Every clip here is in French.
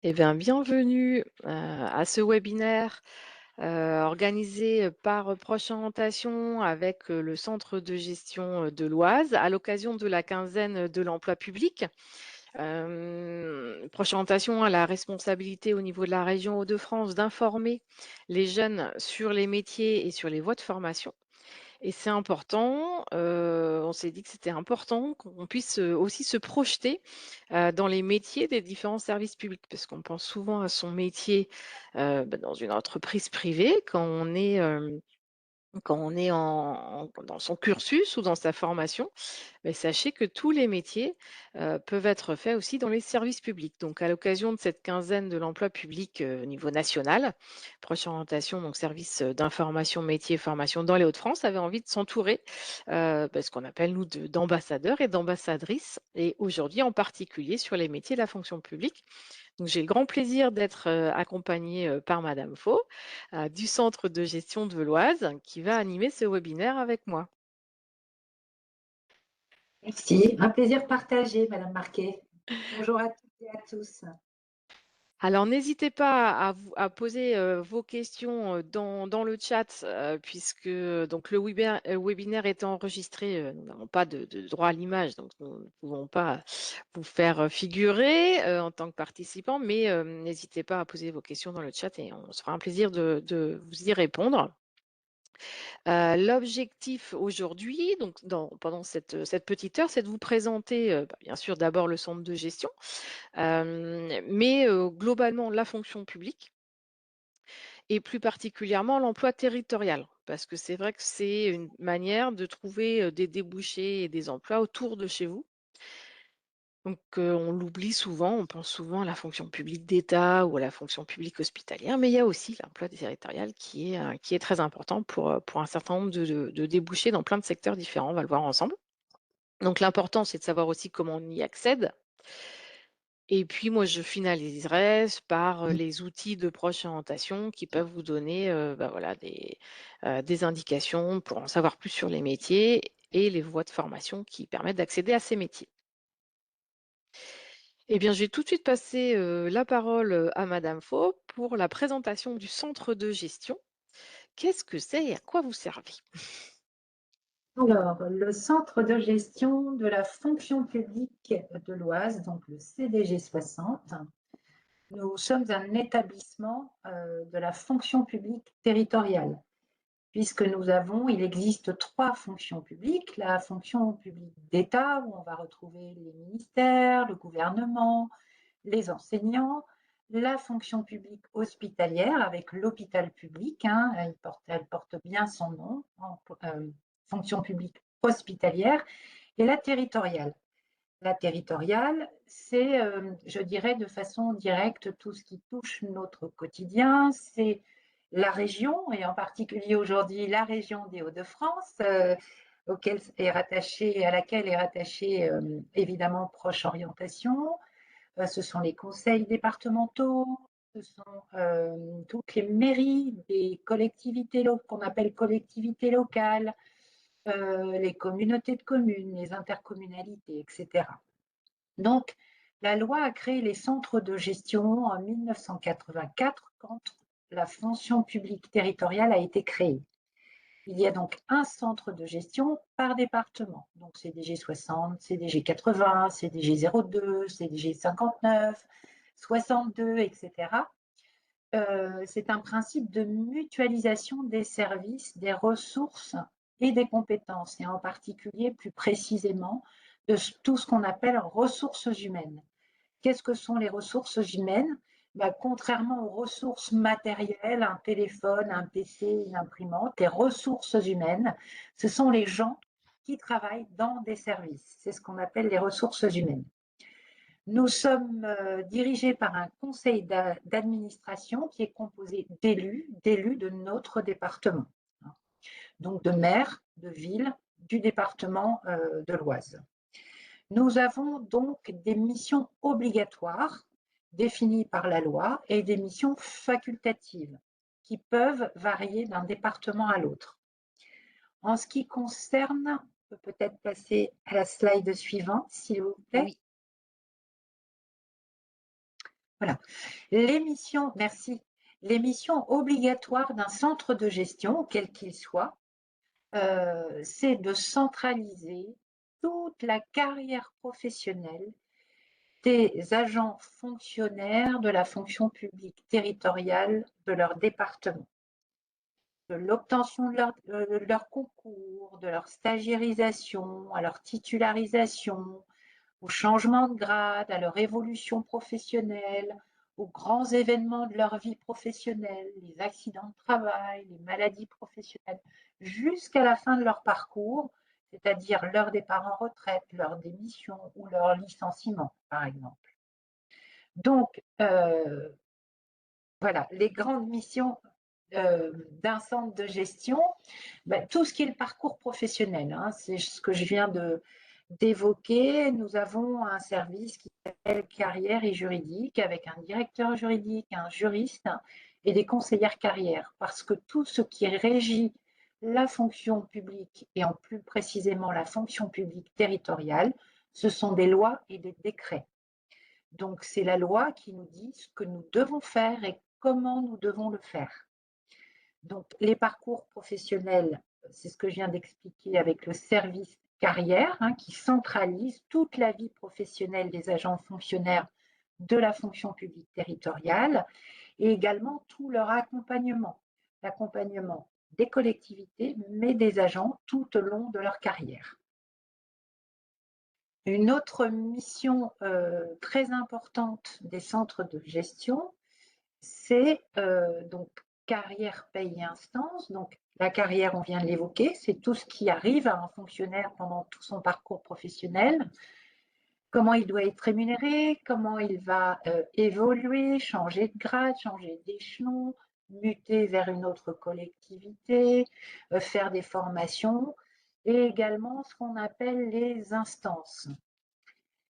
Eh bien, bienvenue à ce webinaire organisé par Proche Orientation avec le centre de gestion de l'Oise à l'occasion de la quinzaine de l'emploi public. Proche Orientation a la responsabilité au niveau de la région Hauts-de-France d'informer les jeunes sur les métiers et sur les voies de formation. Et c'est important, on s'est dit que c'était important qu'on puisse, aussi se projeter, dans les métiers des différents services publics. Parce qu'on pense souvent à son métier, dans une entreprise privée quand on est dans son cursus ou dans sa formation, mais sachez que tous les métiers peuvent être faits aussi dans les services publics. Donc, à l'occasion de cette quinzaine de l'emploi public au niveau national, Proche Orientation, donc service d'information, métier et formation dans les Hauts-de-France, avait envie de s'entourer, ce qu'on appelle nous d'ambassadeurs et d'ambassadrices, et aujourd'hui en particulier sur les métiers de la fonction publique. Donc, j'ai le grand plaisir d'être accompagnée par Madame Faux du centre de gestion de l'Oise qui va animer ce webinaire avec moi. Merci, un plaisir partagé, Madame Marquet. Bonjour à toutes et à tous. Alors n'hésitez pas à poser vos questions dans le chat puisque donc le webinaire est enregistré. Nous n'avons pas de droit à l'image, donc nous ne pouvons pas vous faire figurer en tant que participant, mais n'hésitez pas à poser vos questions dans le chat et on se fera un plaisir de vous y répondre. L'objectif aujourd'hui, donc pendant cette petite heure, c'est de vous présenter, bien sûr d'abord le centre de gestion, mais globalement la fonction publique et plus particulièrement l'emploi territorial. Parce que c'est vrai que c'est une manière de trouver, des débouchés et des emplois autour de chez vous. Donc, on l'oublie souvent, on pense souvent à la fonction publique d'État ou à la fonction publique hospitalière, mais il y a aussi l'emploi territorial qui est très important pour un certain nombre de débouchés dans plein de secteurs différents. On va le voir ensemble. Donc l'important, c'est de savoir aussi comment on y accède. Et puis moi, je finaliserai par les outils de proche orientation qui peuvent vous donner voilà, des indications pour en savoir plus sur les métiers et les voies de formation qui permettent d'accéder à ces métiers. Eh bien, je vais tout de suite passer la parole à Madame Faux pour la présentation du centre de gestion. Qu'est-ce que c'est et à quoi vous servez? Alors, le centre de gestion de la fonction publique de l'Oise, donc le CDG 60, nous sommes un établissement de la fonction publique territoriale, puisque il existe trois fonctions publiques. La fonction publique d'État, où on va retrouver les ministères, le gouvernement, les enseignants, la fonction publique hospitalière avec l'hôpital public, hein, elle porte bien son nom, fonction publique hospitalière, et la territoriale. La territoriale, c'est, je dirais de façon directe, tout ce qui touche notre quotidien, c'est la région, et en particulier aujourd'hui la région des Hauts-de-France, à laquelle est rattachée évidemment Proche Orientation. Ce sont les conseils départementaux, ce sont toutes les mairies des collectivités qu'on appelle collectivités locales, les communautés de communes, les intercommunalités, etc. Donc, la loi a créé les centres de gestion en 1984 quand la fonction publique territoriale a été créée. Il y a donc un centre de gestion par département. Donc CDG 60, CDG 80, CDG 02, CDG 59, 62, etc. C'est un principe de mutualisation des services, des ressources et des compétences, et en particulier, plus précisément, de tout ce qu'on appelle ressources humaines. Qu'est-ce que sont les ressources humaines? Contrairement aux ressources matérielles, un téléphone, un PC, une imprimante, les ressources humaines, ce sont les gens qui travaillent dans des services. C'est ce qu'on appelle les ressources humaines. Nous sommes dirigés par un conseil d'administration qui est composé d'élus de notre département, donc de maires, de villes, du département de l'Oise. Nous avons donc des missions obligatoires définies par la loi et des missions facultatives qui peuvent varier d'un département à l'autre. En ce qui concerne, on peut peut-être passer à la slide suivante, s'il vous plaît. Oui. Voilà. Merci. Les missions obligatoires d'un centre de gestion, quel qu'il soit, c'est de centraliser toute la carrière professionnelle des agents fonctionnaires de la fonction publique territoriale de leur département, de l'obtention de leur concours, de leur stagiairisation, à leur titularisation, au changement de grade, à leur évolution professionnelle, aux grands événements de leur vie professionnelle, les accidents de travail, les maladies professionnelles, jusqu'à la fin de leur parcours, c'est-à-dire leur départ en retraite, leur démission ou leur licenciement, par exemple. Donc, voilà, les grandes missions d'un centre de gestion, ben, tout ce qui est le parcours professionnel, hein, c'est ce que je viens d'évoquer. Nous avons un service qui s'appelle carrière et juridique avec un directeur juridique, un juriste et des conseillères carrière, parce que tout ce qui régit la fonction publique et en plus précisément la fonction publique territoriale, ce sont des lois et des décrets. Donc c'est la loi qui nous dit ce que nous devons faire et comment nous devons le faire. Donc, les parcours professionnels, c'est ce que je viens d'expliquer avec le service carrière, hein, qui centralise toute la vie professionnelle des agents fonctionnaires de la fonction publique territoriale et également tout leur accompagnement, l'accompagnement des collectivités, mais des agents tout au long de leur carrière. Une autre mission très importante des centres de gestion, c'est donc carrière, paye et instance. Donc la carrière, on vient de l'évoquer, c'est tout ce qui arrive à un fonctionnaire pendant tout son parcours professionnel. Comment il doit être rémunéré, comment il va évoluer, changer de grade, changer d'échelon, muter vers une autre collectivité, faire des formations, et également ce qu'on appelle les instances.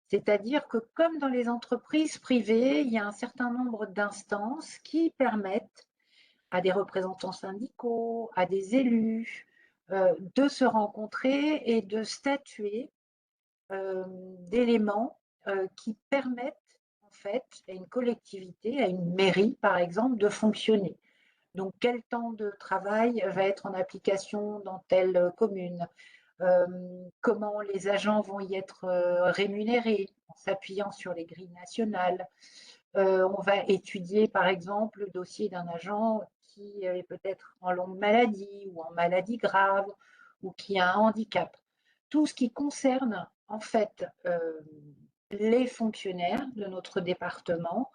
C'est-à-dire que comme dans les entreprises privées, il y a un certain nombre d'instances qui permettent à des représentants syndicaux, à des élus, de se rencontrer et de statuer d'éléments qui permettent en fait à une collectivité, à une mairie par exemple, de fonctionner. Donc quel temps de travail va être en application dans telle commune, comment les agents vont y être rémunérés en s'appuyant sur les grilles nationales. On va étudier par exemple le dossier d'un agent qui est peut-être en longue maladie ou en maladie grave ou qui a un handicap. Tout ce qui concerne en fait les fonctionnaires de notre département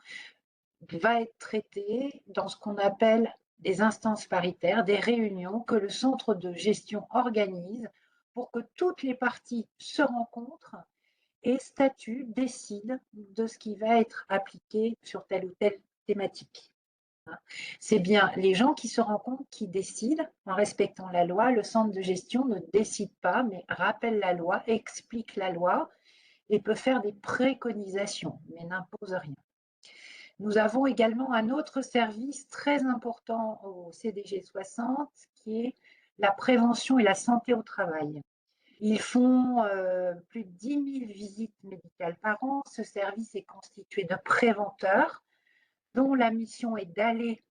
va être traité dans ce qu'on appelle des instances paritaires, des réunions que le centre de gestion organise pour que toutes les parties se rencontrent et statuent, décident de ce qui va être appliqué sur telle ou telle thématique. C'est bien les gens qui se rencontrent qui décident en respectant la loi. Le centre de gestion ne décide pas, mais rappelle la loi, explique la loi et peut faire des préconisations, mais n'impose rien. Nous avons également un autre service très important au CDG 60 qui est la prévention et la santé au travail. Ils font plus de 10 000 visites médicales par an. Ce service est constitué de préventeurs dont la mission est d'aller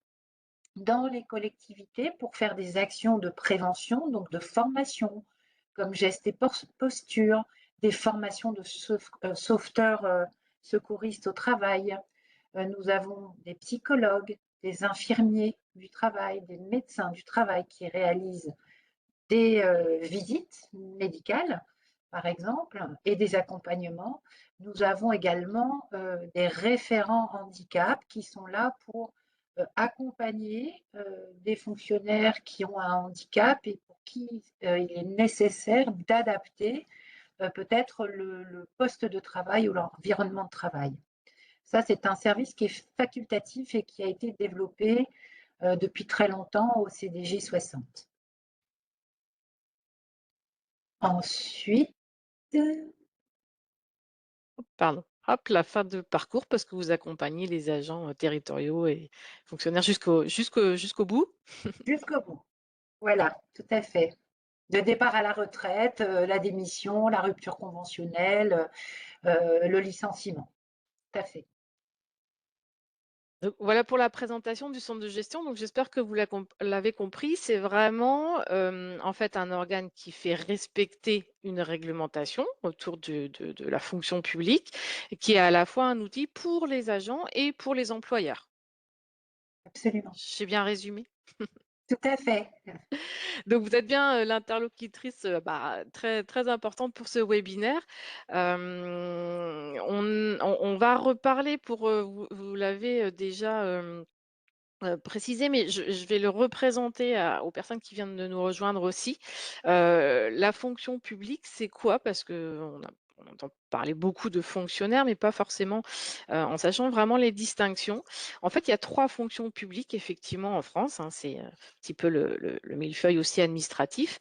dans les collectivités pour faire des actions de prévention, donc de formation, comme gestes et postures, des formations de sauveteurs secouristes au travail. Nous avons des psychologues, des infirmiers du travail, des médecins du travail qui réalisent des visites médicales, par exemple, et des accompagnements. Nous avons également des référents handicap qui sont là pour accompagner des fonctionnaires qui ont un handicap et pour qui il est nécessaire d'adapter peut-être le poste de travail ou l'environnement de travail. Ça, c'est un service qui est facultatif et qui a été développé depuis très longtemps au CDG 60. Ensuite, Pardon. Hop, la fin de parcours parce que vous accompagnez les agents, territoriaux et fonctionnaires jusqu'au bout? jusqu'au bout. Voilà, tout à fait. Le départ à la retraite, la démission, la rupture conventionnelle, le licenciement. Tout à fait. Donc voilà pour la présentation du centre de gestion. Donc j'espère que vous l'avez compris. C'est vraiment, en fait, un organe qui fait respecter une réglementation autour de la fonction publique, et qui est à la fois un outil pour les agents et pour les employeurs. Absolument. J'ai bien résumé? Tout à fait. Donc vous êtes bien, l'interlocutrice, très très importante pour ce webinaire. On va reparler pour, vous l'avez, déjà, précisé, mais je vais le représenter aux personnes qui viennent de nous rejoindre aussi. La fonction publique, c'est quoi? Parce qu'on entend parler beaucoup de fonctionnaires, mais pas forcément, en sachant vraiment les distinctions. En fait, il y a 3 fonctions publiques effectivement en France, hein, c'est, un petit peu le millefeuille aussi administratif.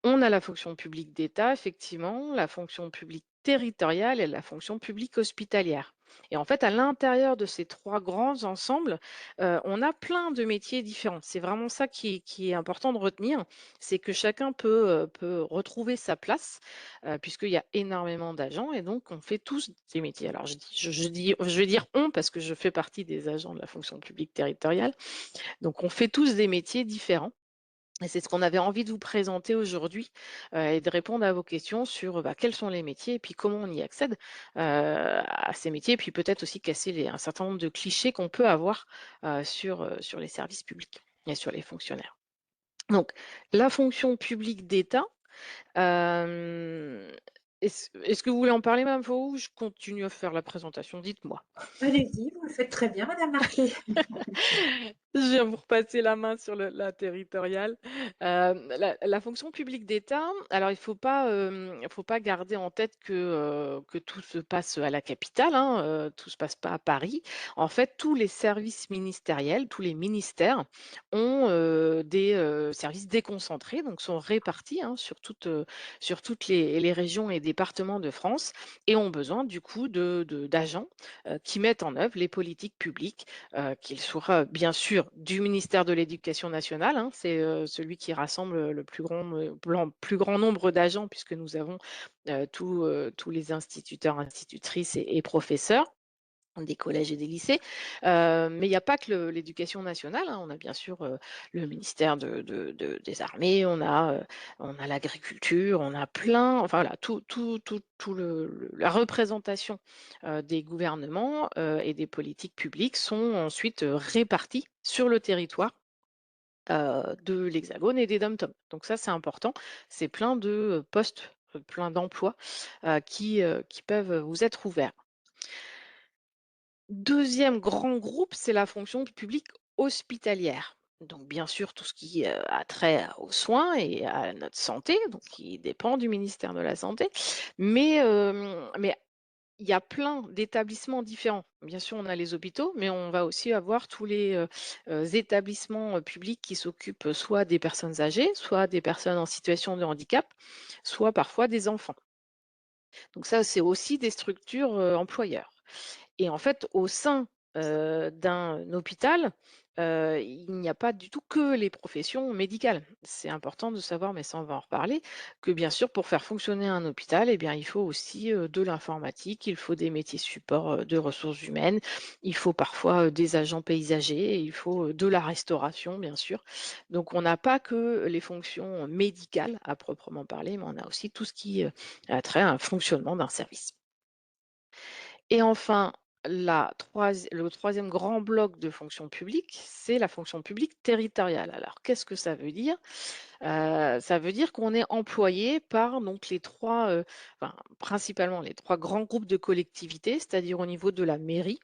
On a la fonction publique d'État, effectivement, la fonction publique territoriale et la fonction publique hospitalière. Et en fait, à l'intérieur de ces 3 grands ensembles, on a plein de métiers différents. C'est vraiment ça qui est important de retenir, c'est que chacun peut retrouver sa place, puisqu'il y a énormément d'agents et donc on fait tous des métiers. Alors je vais dire «on» parce que je fais partie des agents de la fonction publique territoriale. Donc on fait tous des métiers différents. Et c'est ce qu'on avait envie de vous présenter aujourd'hui, et de répondre à vos questions sur, quels sont les métiers et puis comment on y accède, à ces métiers. Et puis peut-être aussi casser un certain nombre de clichés qu'on peut avoir, sur les services publics et sur les fonctionnaires. Donc la fonction publique d'État, hem, est-ce que vous voulez en parler, Mme Faux, ou je continue à faire la présentation? Dites-moi. Allez-y, vous le faites très bien, madame Marquet. Je viens vous repasser la main sur la territoriale. La fonction publique d'État, alors il faut pas garder en tête que tout se passe à la capitale, hein, tout se passe pas à Paris. En fait, tous les services ministériels, tous les ministères ont, des, services déconcentrés, donc sont répartis, hein, sur toutes les régions et départements de France, et ont besoin du coup d'agents, qui mettent en œuvre les politiques publiques, qu'il soit bien sûr du ministère de l'Éducation nationale, hein, c'est, celui qui rassemble le plus grand nombre d'agents puisque nous avons, tous les instituteurs, institutrices et professeurs des collèges et des lycées. Mais il n'y a pas que l'éducation nationale, hein. On a bien sûr, le ministère des armées, on a l'agriculture, on a plein, enfin voilà, tout la représentation, des gouvernements, et des politiques publiques sont ensuite, répartis sur le territoire, de l'Hexagone et des DOM-TOM. Donc ça, c'est important. C'est plein de, postes, plein d'emplois, qui peuvent vous être ouverts. Deuxième grand groupe, c'est la fonction publique hospitalière. Donc bien sûr, tout ce qui, a trait aux soins et à notre santé, donc qui dépend du ministère de la Santé. Mais il y a plein d'établissements différents. Bien sûr, on a les hôpitaux, mais on va aussi avoir tous les, établissements, publics qui s'occupent, soit des personnes âgées, soit des personnes en situation de handicap, soit parfois des enfants. Donc ça, c'est aussi des structures, employeurs. Et en fait, au sein, d'un hôpital, il n'y a pas du tout que les professions médicales. C'est important de savoir, mais ça, on va en reparler, que bien sûr, pour faire fonctionner un hôpital, eh bien, il faut aussi, de l'informatique, il faut des métiers support, de ressources humaines, il faut parfois, des agents paysagers, il faut, de la restauration, bien sûr. Donc on n'a pas que les fonctions médicales à proprement parler, mais on a aussi tout ce qui, a trait à un fonctionnement d'un service. Et enfin, le troisième grand bloc de fonction publique, c'est la fonction publique territoriale. Alors, qu'est-ce que ça veut dire? Ça veut dire qu'on est employé par donc enfin, principalement les 3 grands groupes de collectivités, c'est-à-dire au niveau de la mairie,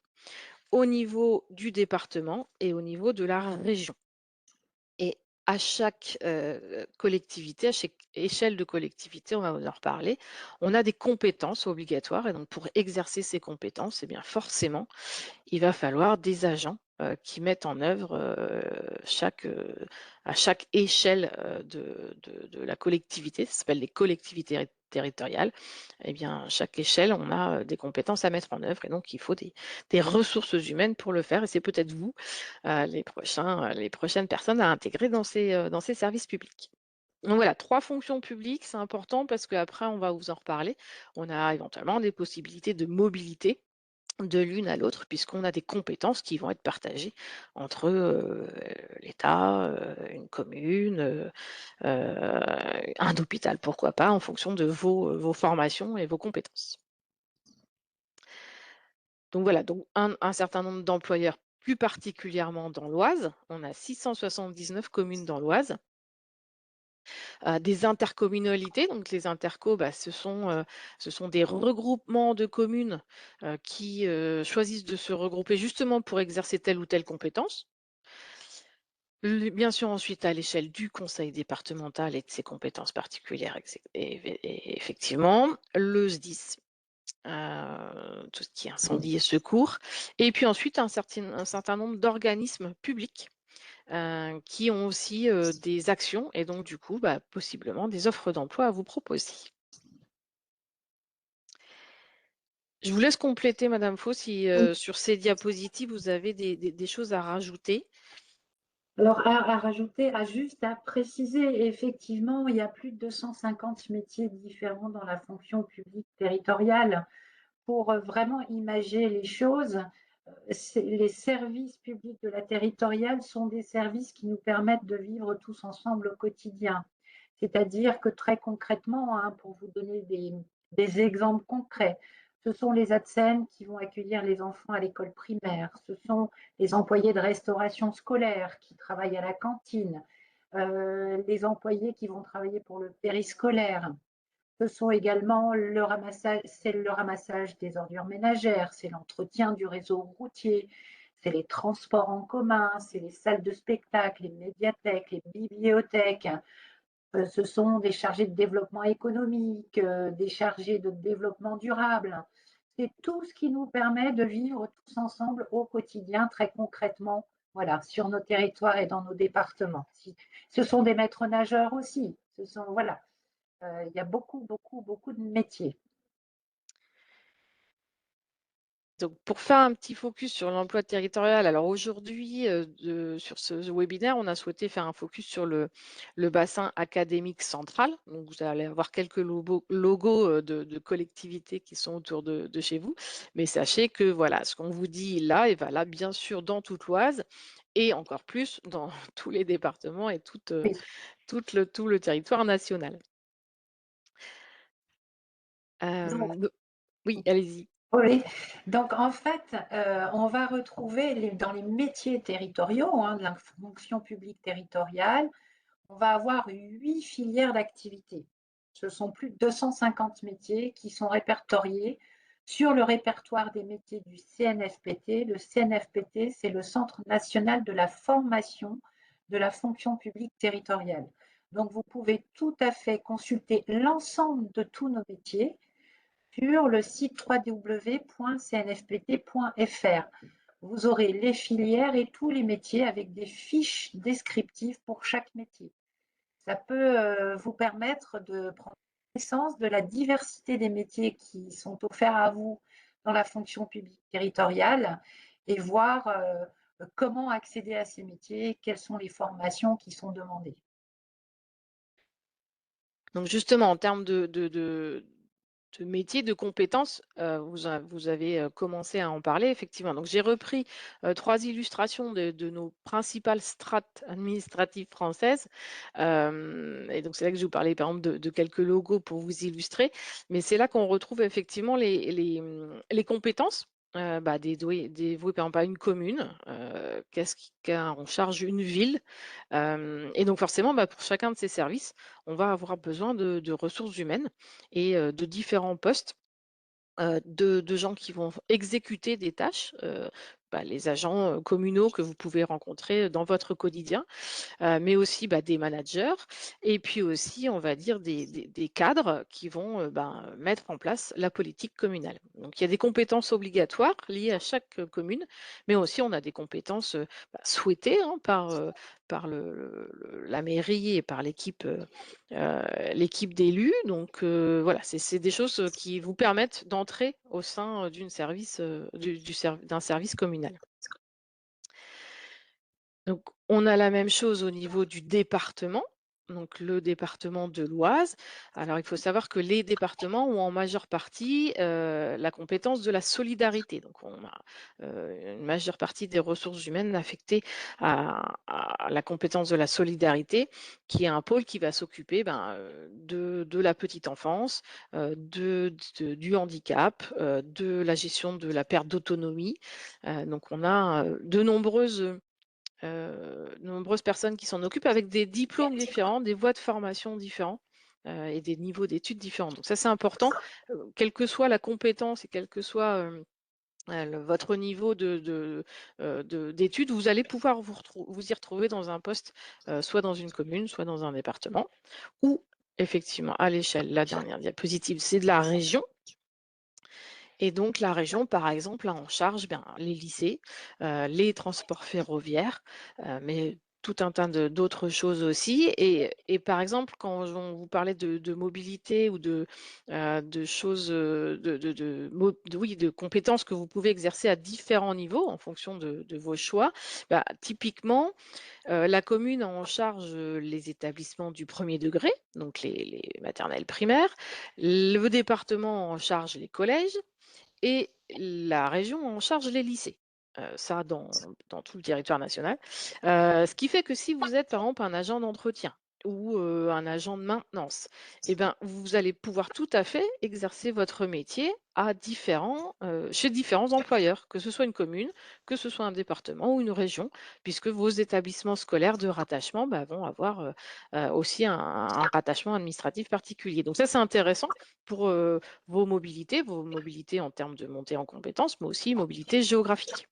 au niveau du département et au niveau de la région. Et à chaque, collectivité, à chaque échelle de collectivité, on va vous en reparler, on a des compétences obligatoires, et donc pour exercer ces compétences, eh bien forcément, il va falloir des agents, qui mettent en œuvre, à chaque échelle, de la collectivité, ça s'appelle les collectivités territoriales. Eh bien, à chaque échelle, on a, des compétences à mettre en œuvre, et donc il faut des ressources humaines pour le faire, et c'est peut-être vous, les prochaines personnes à intégrer dans ces services publics. Donc voilà, 3 fonctions publiques, c'est important parce qu'après on va vous en reparler. On a éventuellement des possibilités de mobilité, de l'une à l'autre, puisqu'on a des compétences qui vont être partagées entre, l'État, une commune, un hôpital, pourquoi pas, en fonction de vos formations et vos compétences. Donc voilà, donc un certain nombre d'employeurs, plus particulièrement dans l'Oise. On a 679 communes dans l'Oise, des intercommunalités. Donc les intercos, bah, ce sont des regroupements de communes, qui, choisissent de se regrouper justement pour exercer telle ou telle compétence. Bien sûr, ensuite, à l'échelle du conseil départemental et de ses compétences particulières, et effectivement, le SDIS, tout ce qui est incendie et secours, et puis ensuite un certain nombre d'organismes publics, qui ont aussi, des actions et donc du coup, bah, possiblement des offres d'emploi à vous proposer. Je vous laisse compléter Madame Faux si, Oui. sur ces diapositives, vous avez des choses à rajouter. Alors, à rajouter, juste à préciser, effectivement, il y a plus de 250 métiers différents dans la fonction publique territoriale. Pour vraiment imager les choses, les services publics de la territoriale sont des services qui nous permettent de vivre tous ensemble au quotidien. C'est-à-dire que très concrètement, hein, pour vous donner des exemples concrets, ce sont les ATSEM qui vont accueillir les enfants à l'école primaire, ce sont les employés de restauration scolaire qui travaillent à la cantine, les employés qui vont travailler pour le périscolaire. Ce sont également c'est le ramassage des ordures ménagères, c'est l'entretien du réseau routier, c'est les transports en commun, c'est les salles de spectacle, les médiathèques, les bibliothèques. Ce sont des chargés de développement économique, des chargés de développement durable. C'est tout ce qui nous permet de vivre tous ensemble au quotidien, très concrètement, voilà, sur nos territoires et dans nos départements. Ce sont des maîtres nageurs aussi. Voilà, il y a beaucoup, beaucoup, beaucoup de métiers. Donc, pour faire un petit focus sur l'emploi territorial, alors aujourd'hui, sur ce webinaire, on a souhaité faire un focus sur le bassin académique central. Donc, vous allez avoir quelques logos de collectivités qui sont autour de chez vous. Mais sachez que voilà, ce qu'on vous dit là est valable bien sûr dans toute l'Oise et encore plus dans tous les départements et Oui. tout le territoire national. Donc, Oui, allez-y. oui. Donc en fait, on va retrouver dans les métiers territoriaux, hein, de la fonction publique territoriale, on va avoir 8 filières d'activité. Ce sont plus de 250 métiers qui sont répertoriés sur le répertoire des métiers du CNFPT. Le CNFPT, c'est le Centre national de la formation de la fonction publique territoriale. Donc, vous pouvez tout à fait consulter l'ensemble de tous nos métiers sur le site www.cnfpt.fr. Vous aurez les filières et tous les métiers avec des fiches descriptives pour chaque métier. Ça peut vous permettre de prendre connaissance de la diversité des métiers qui sont offerts à vous dans la fonction publique territoriale et voir comment accéder à ces métiers, quelles sont les formations qui sont demandées. Donc justement, en termes de métier, de compétences, vous avez, commencé à en parler effectivement. Donc j'ai repris, 3 illustrations de nos principales strates administratives françaises, et donc c'est là que je vous parlais par exemple de quelques logos pour vous illustrer. Mais c'est là qu'on retrouve effectivement les compétences, bah, dévouées par exemple à une commune, qu'est-ce qu'a en charge une ville, et donc forcément, bah, pour chacun de ces services, on va avoir besoin de ressources humaines et de différents postes, de gens qui vont exécuter des tâches, bah, les agents, communaux que vous pouvez rencontrer dans votre quotidien, mais aussi, bah, des managers et puis aussi, on va dire, des cadres qui vont, ben, mettre en place la politique communale. Donc il y a des compétences obligatoires liées à chaque, commune, mais aussi on a des compétences, bah, souhaitées, hein, par la mairie et par l'équipe d'élus. Donc voilà, c'est des choses, qui vous permettent d'entrer au sein, d'un service communal. Donc, on a la même chose au niveau du département. donc le département de l'Oise. Alors, il faut savoir que les départements ont en majeure partie la compétence de la solidarité. Donc, on a une majeure partie des ressources humaines affectées à la compétence de la solidarité, qui est un pôle qui va s'occuper de la petite enfance, du handicap, de la gestion de la perte d'autonomie. Donc, on a nombreuses personnes qui s'en occupent avec des diplômes différents, des voies de formation différents, et des niveaux d'études différents. Donc ça, c'est important, quelle que soit la compétence et quel que soit, votre niveau d'études, vous allez pouvoir vous y retrouver dans un poste, soit dans une commune, soit dans un département ou effectivement à l'échelle, la dernière diapositive, c'est de la région. Et donc la région, par exemple, a en charge, les lycées, les transports ferroviaires, mais tout un tas d'autres choses aussi. Et par exemple, quand on vous parlait de mobilité ou de choses, oui, de compétences que vous pouvez exercer à différents niveaux en fonction de vos choix, typiquement, la commune a en charge, les établissements du premier degré, donc les maternelles primaires. Le département en charge les collèges et la région en charge les lycées. Ça dans tout le territoire national. Ce qui fait que si vous êtes par exemple un agent d'entretien ou un agent de maintenance, et ben, vous allez pouvoir tout à fait exercer votre métier chez différents employeurs, que ce soit une commune, que ce soit un département ou une région, puisque vos établissements scolaires de rattachement, vont avoir, aussi un rattachement administratif particulier. Donc ça, c'est intéressant pour, vos mobilités en termes de montée en compétences, mais aussi mobilité géographique.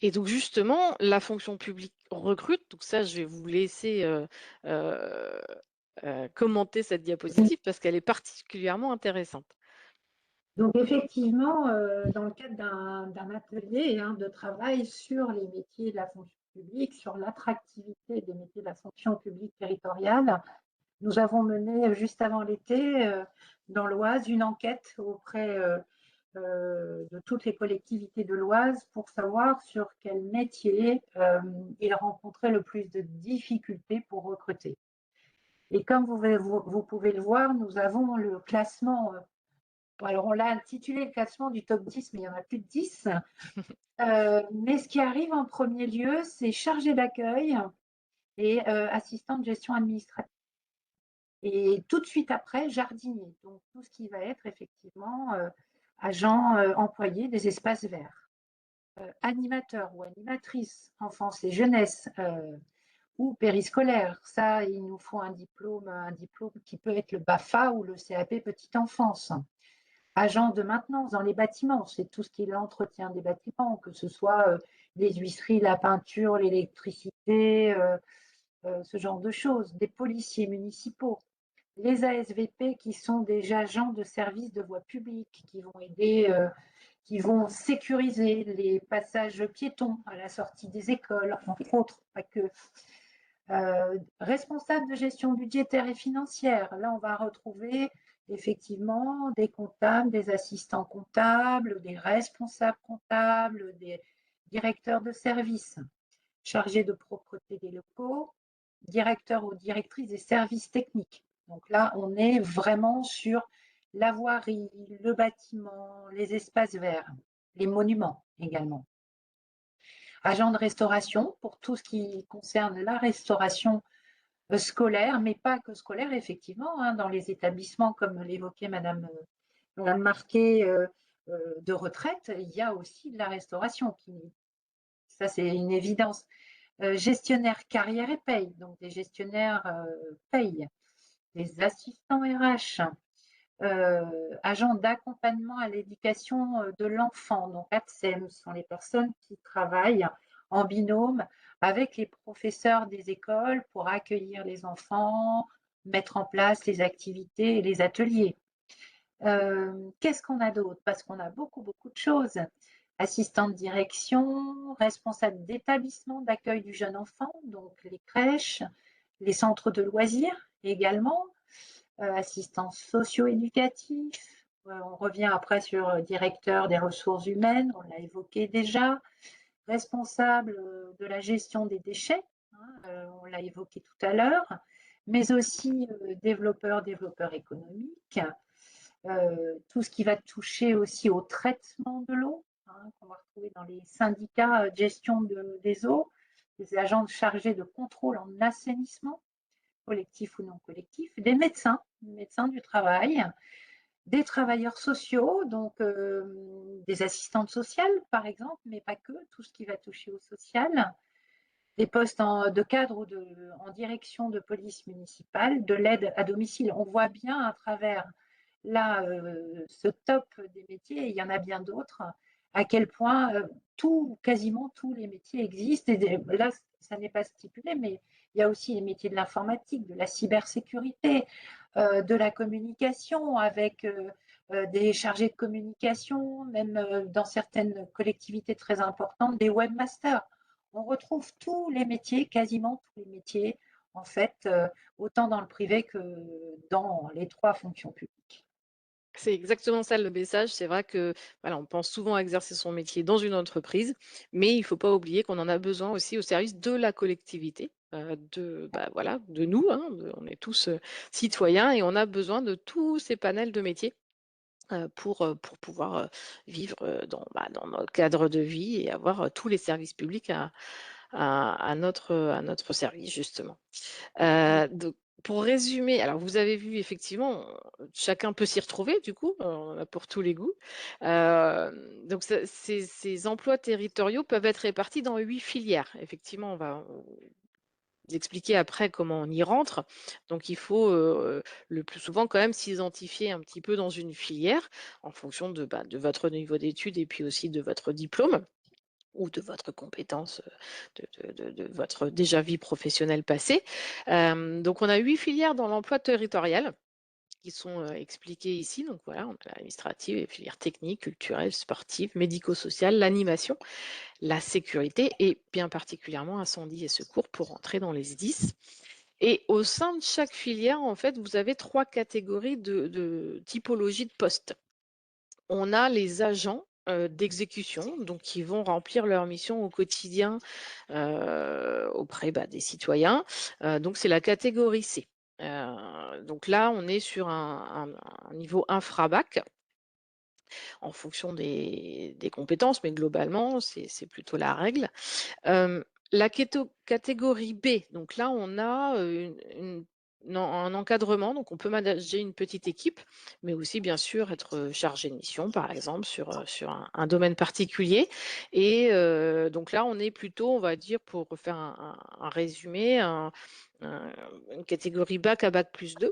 Et donc justement, la fonction publique recrute, donc ça, je vais vous laisser, heu commenter cette diapositive parce qu'elle est particulièrement intéressante. Donc effectivement, dans le cadre d'un atelier, hein, de travail sur les métiers de la fonction publique, sur l'attractivité des métiers de la fonction publique territoriale, nous avons mené juste avant l'été, dans l'Oise, une enquête auprès de toutes les collectivités de l'Oise pour savoir sur quel métier ils rencontraient le plus de difficultés pour recruter. Et comme vous pouvez le voir, nous avons le classement. Bon, alors, on l'a intitulé le classement du top 10, mais il y en a plus de 10. Mais ce qui arrive en premier lieu, c'est chargé d'accueil et assistant de gestion administrative. Et tout de suite après, jardinier. Donc, tout ce qui va être effectivement agent employé des espaces verts. Animateur ou animatrice, enfance et jeunesse, ou périscolaire. Ça, il nous faut un diplôme qui peut être le BAFA ou le CAP petite enfance. Agent de maintenance dans les bâtiments, c'est tout ce qui est l'entretien des bâtiments, que ce soit les huisseries, la peinture, l'électricité, ce genre de choses. Des policiers municipaux, les ASVP qui sont des agents de service de voie publique, qui vont aider, qui vont sécuriser les passages piétons à la sortie des écoles, entre autres, pas que. Responsable de gestion budgétaire et financière, là on va retrouver effectivement des comptables, des assistants comptables, des responsables comptables, des directeurs de services chargés de propreté des locaux, directeurs ou directrices des services techniques. Donc là, on est vraiment sur la voirie, le bâtiment, les espaces verts, les monuments également. Agent de restauration pour tout ce qui concerne la restauration scolaire, mais pas que scolaire, effectivement, hein, dans les établissements, comme l'évoquait Madame Marquet, de retraite, il y a aussi de la restauration. Ça, c'est une évidence. Gestionnaire carrière et paye, donc des gestionnaires paye, des assistants RH, agents d'accompagnement à l'éducation de l'enfant, donc ATSEM, ce sont les personnes qui travaillent en binôme avec les professeurs des écoles pour accueillir les enfants, mettre en place les activités et les ateliers. Qu'est-ce qu'on a d'autre? Parce qu'on a beaucoup, beaucoup de choses. Assistante de direction, responsable d'établissement d'accueil du jeune enfant, donc les crèches, les centres de loisirs également, assistant socio-éducatif. On revient après sur directeur des ressources humaines, on l'a évoqué déjà. Responsable de la gestion des déchets, on l'a évoqué tout à l'heure, mais aussi développeurs économiques, tout ce qui va toucher aussi au traitement de l'eau, qu'on va retrouver dans les syndicats de gestion des eaux, des agents chargés de contrôle en assainissement, collectif ou non collectif, des médecins du travail, des travailleurs sociaux, donc des assistantes sociales par exemple, mais pas que, tout ce qui va toucher au social, des postes de cadre ou en direction de police municipale, de l'aide à domicile. On voit bien à travers là, ce top des métiers, et il y en a bien d'autres, à quel point quasiment tous les métiers existent. Et là, ça n'est pas stipulé, mais il y a aussi les métiers de l'informatique, de la cybersécurité, de la communication avec des chargés de communication, même dans certaines collectivités très importantes, des webmasters. On retrouve tous les métiers, quasiment tous les métiers, en fait, autant dans le privé que dans les trois fonctions publiques. C'est exactement ça le message. C'est vrai que voilà, on pense souvent à exercer son métier dans une entreprise, mais il ne faut pas oublier qu'on en a besoin aussi au service de la collectivité, voilà, de nous, hein, on est tous citoyens et on a besoin de tous ces panels de métiers pour pouvoir vivre dans notre cadre de vie et avoir tous les services publics à notre service, justement. Donc pour résumer, alors vous avez vu effectivement, chacun peut s'y retrouver du coup, on a pour tous les goûts. Donc ces emplois territoriaux peuvent être répartis dans 8 filières. Effectivement, on va vous expliquer après comment on y rentre. Donc il faut, le plus souvent quand même s'identifier un petit peu dans une filière en fonction de votre niveau d'études et puis aussi de votre diplôme ou de votre compétence, de votre déjà vie professionnelle passée. Donc on a 8 filières dans l'emploi territorial qui sont, expliquées ici. Donc voilà, on a l'administrative, les filières techniques, culturelles, sportives, médico-sociales, l'animation, la sécurité et bien particulièrement incendie et secours pour rentrer dans les SDIS. Et au sein de chaque filière, en fait, vous avez 3 catégories de typologie de postes. On a les agents, d'exécution, donc qui vont remplir leur mission au quotidien, auprès, des citoyens. Donc c'est la catégorie C. Donc là, on est sur un niveau infra-bac en fonction des compétences, mais globalement, c'est plutôt la règle. La catégorie B, donc là, on a, un encadrement, donc on peut manager une petite équipe, mais aussi bien sûr être, chargé de mission, par exemple, sur un domaine particulier et donc là, on est plutôt, on va dire, pour faire un résumé, un une catégorie bac à bac+2.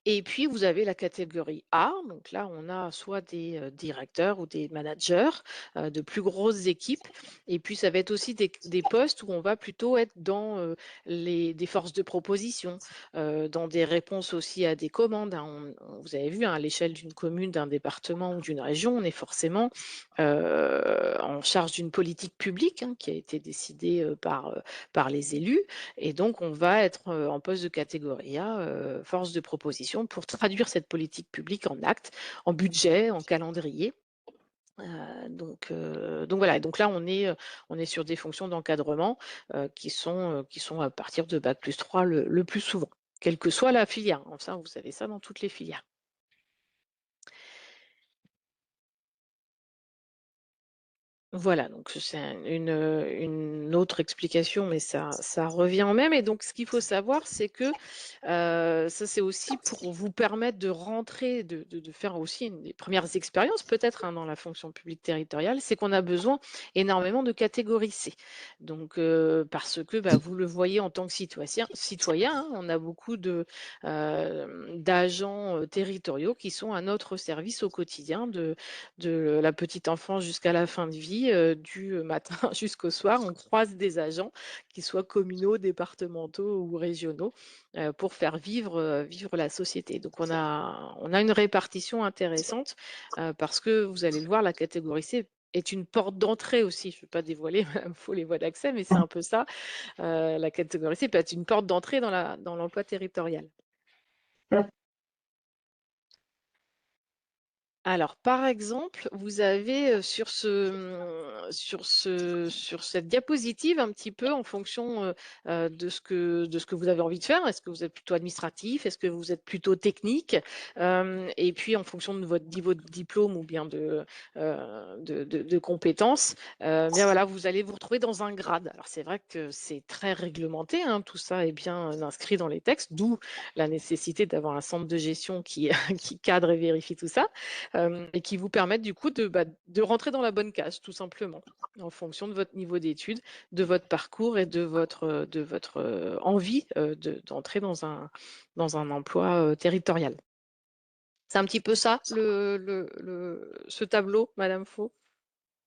Et puis, vous avez la catégorie A. Donc là, on a soit des directeurs ou des managers de plus grosses équipes. Et puis, ça va être aussi des postes où on va plutôt être dans des forces de proposition, dans des réponses aussi à des commandes, hein. Vous avez vu, hein, à l'échelle d'une commune, d'un département ou d'une région, on est forcément en charge d'une politique publique, hein, qui a été décidée par les élus. Et donc, on va être en poste de catégorie A, force de proposition, pour traduire cette politique publique en actes, en budget, en calendrier. Donc voilà. Et donc là, on est sur des fonctions d'encadrement qui sont à partir de bac+3 le plus souvent, quelle que soit la filière, hein. Ça, vous avez ça dans toutes les filières. Voilà, donc c'est une autre explication, mais ça revient au même. Et donc ce qu'il faut savoir, c'est que, ça c'est aussi pour vous permettre de rentrer, de faire aussi des premières expériences peut-être, hein, dans la fonction publique territoriale, c'est qu'on a besoin énormément de catégorie C. Donc, parce que, vous le voyez en tant que citoyen, hein, on a beaucoup d'agents, territoriaux qui sont à notre service au quotidien de la petite enfance jusqu'à la fin de vie, du matin jusqu'au soir, on croise des agents, qu'ils soient communaux, départementaux ou régionaux, pour faire vivre la société. Donc on a une répartition intéressante, parce que vous allez le voir, la catégorie C est une porte d'entrée aussi. Je ne veux pas dévoiler Madame Faux les voies d'accès, mais c'est un peu ça. La catégorie C peut être une porte d'entrée dans l'emploi territorial. Alors, par exemple, vous avez, sur cette diapositive un petit peu en fonction, de ce que vous avez envie de faire. Est-ce que vous êtes plutôt administratif? Est-ce que vous êtes plutôt technique? Et puis en fonction de votre niveau de diplôme ou bien de compétences, bien voilà, vous allez vous retrouver dans un grade. Alors c'est vrai que c'est très réglementé, hein, tout ça est bien, inscrit dans les textes, d'où la nécessité d'avoir un centre de gestion qui qui cadre et vérifie tout ça. Et qui vous permettent du coup de rentrer dans la bonne case, tout simplement, en fonction de votre niveau d'études, de votre parcours et de votre, envie, d'entrer dans un emploi, territorial. C'est un petit peu ça ce tableau, madame Faux?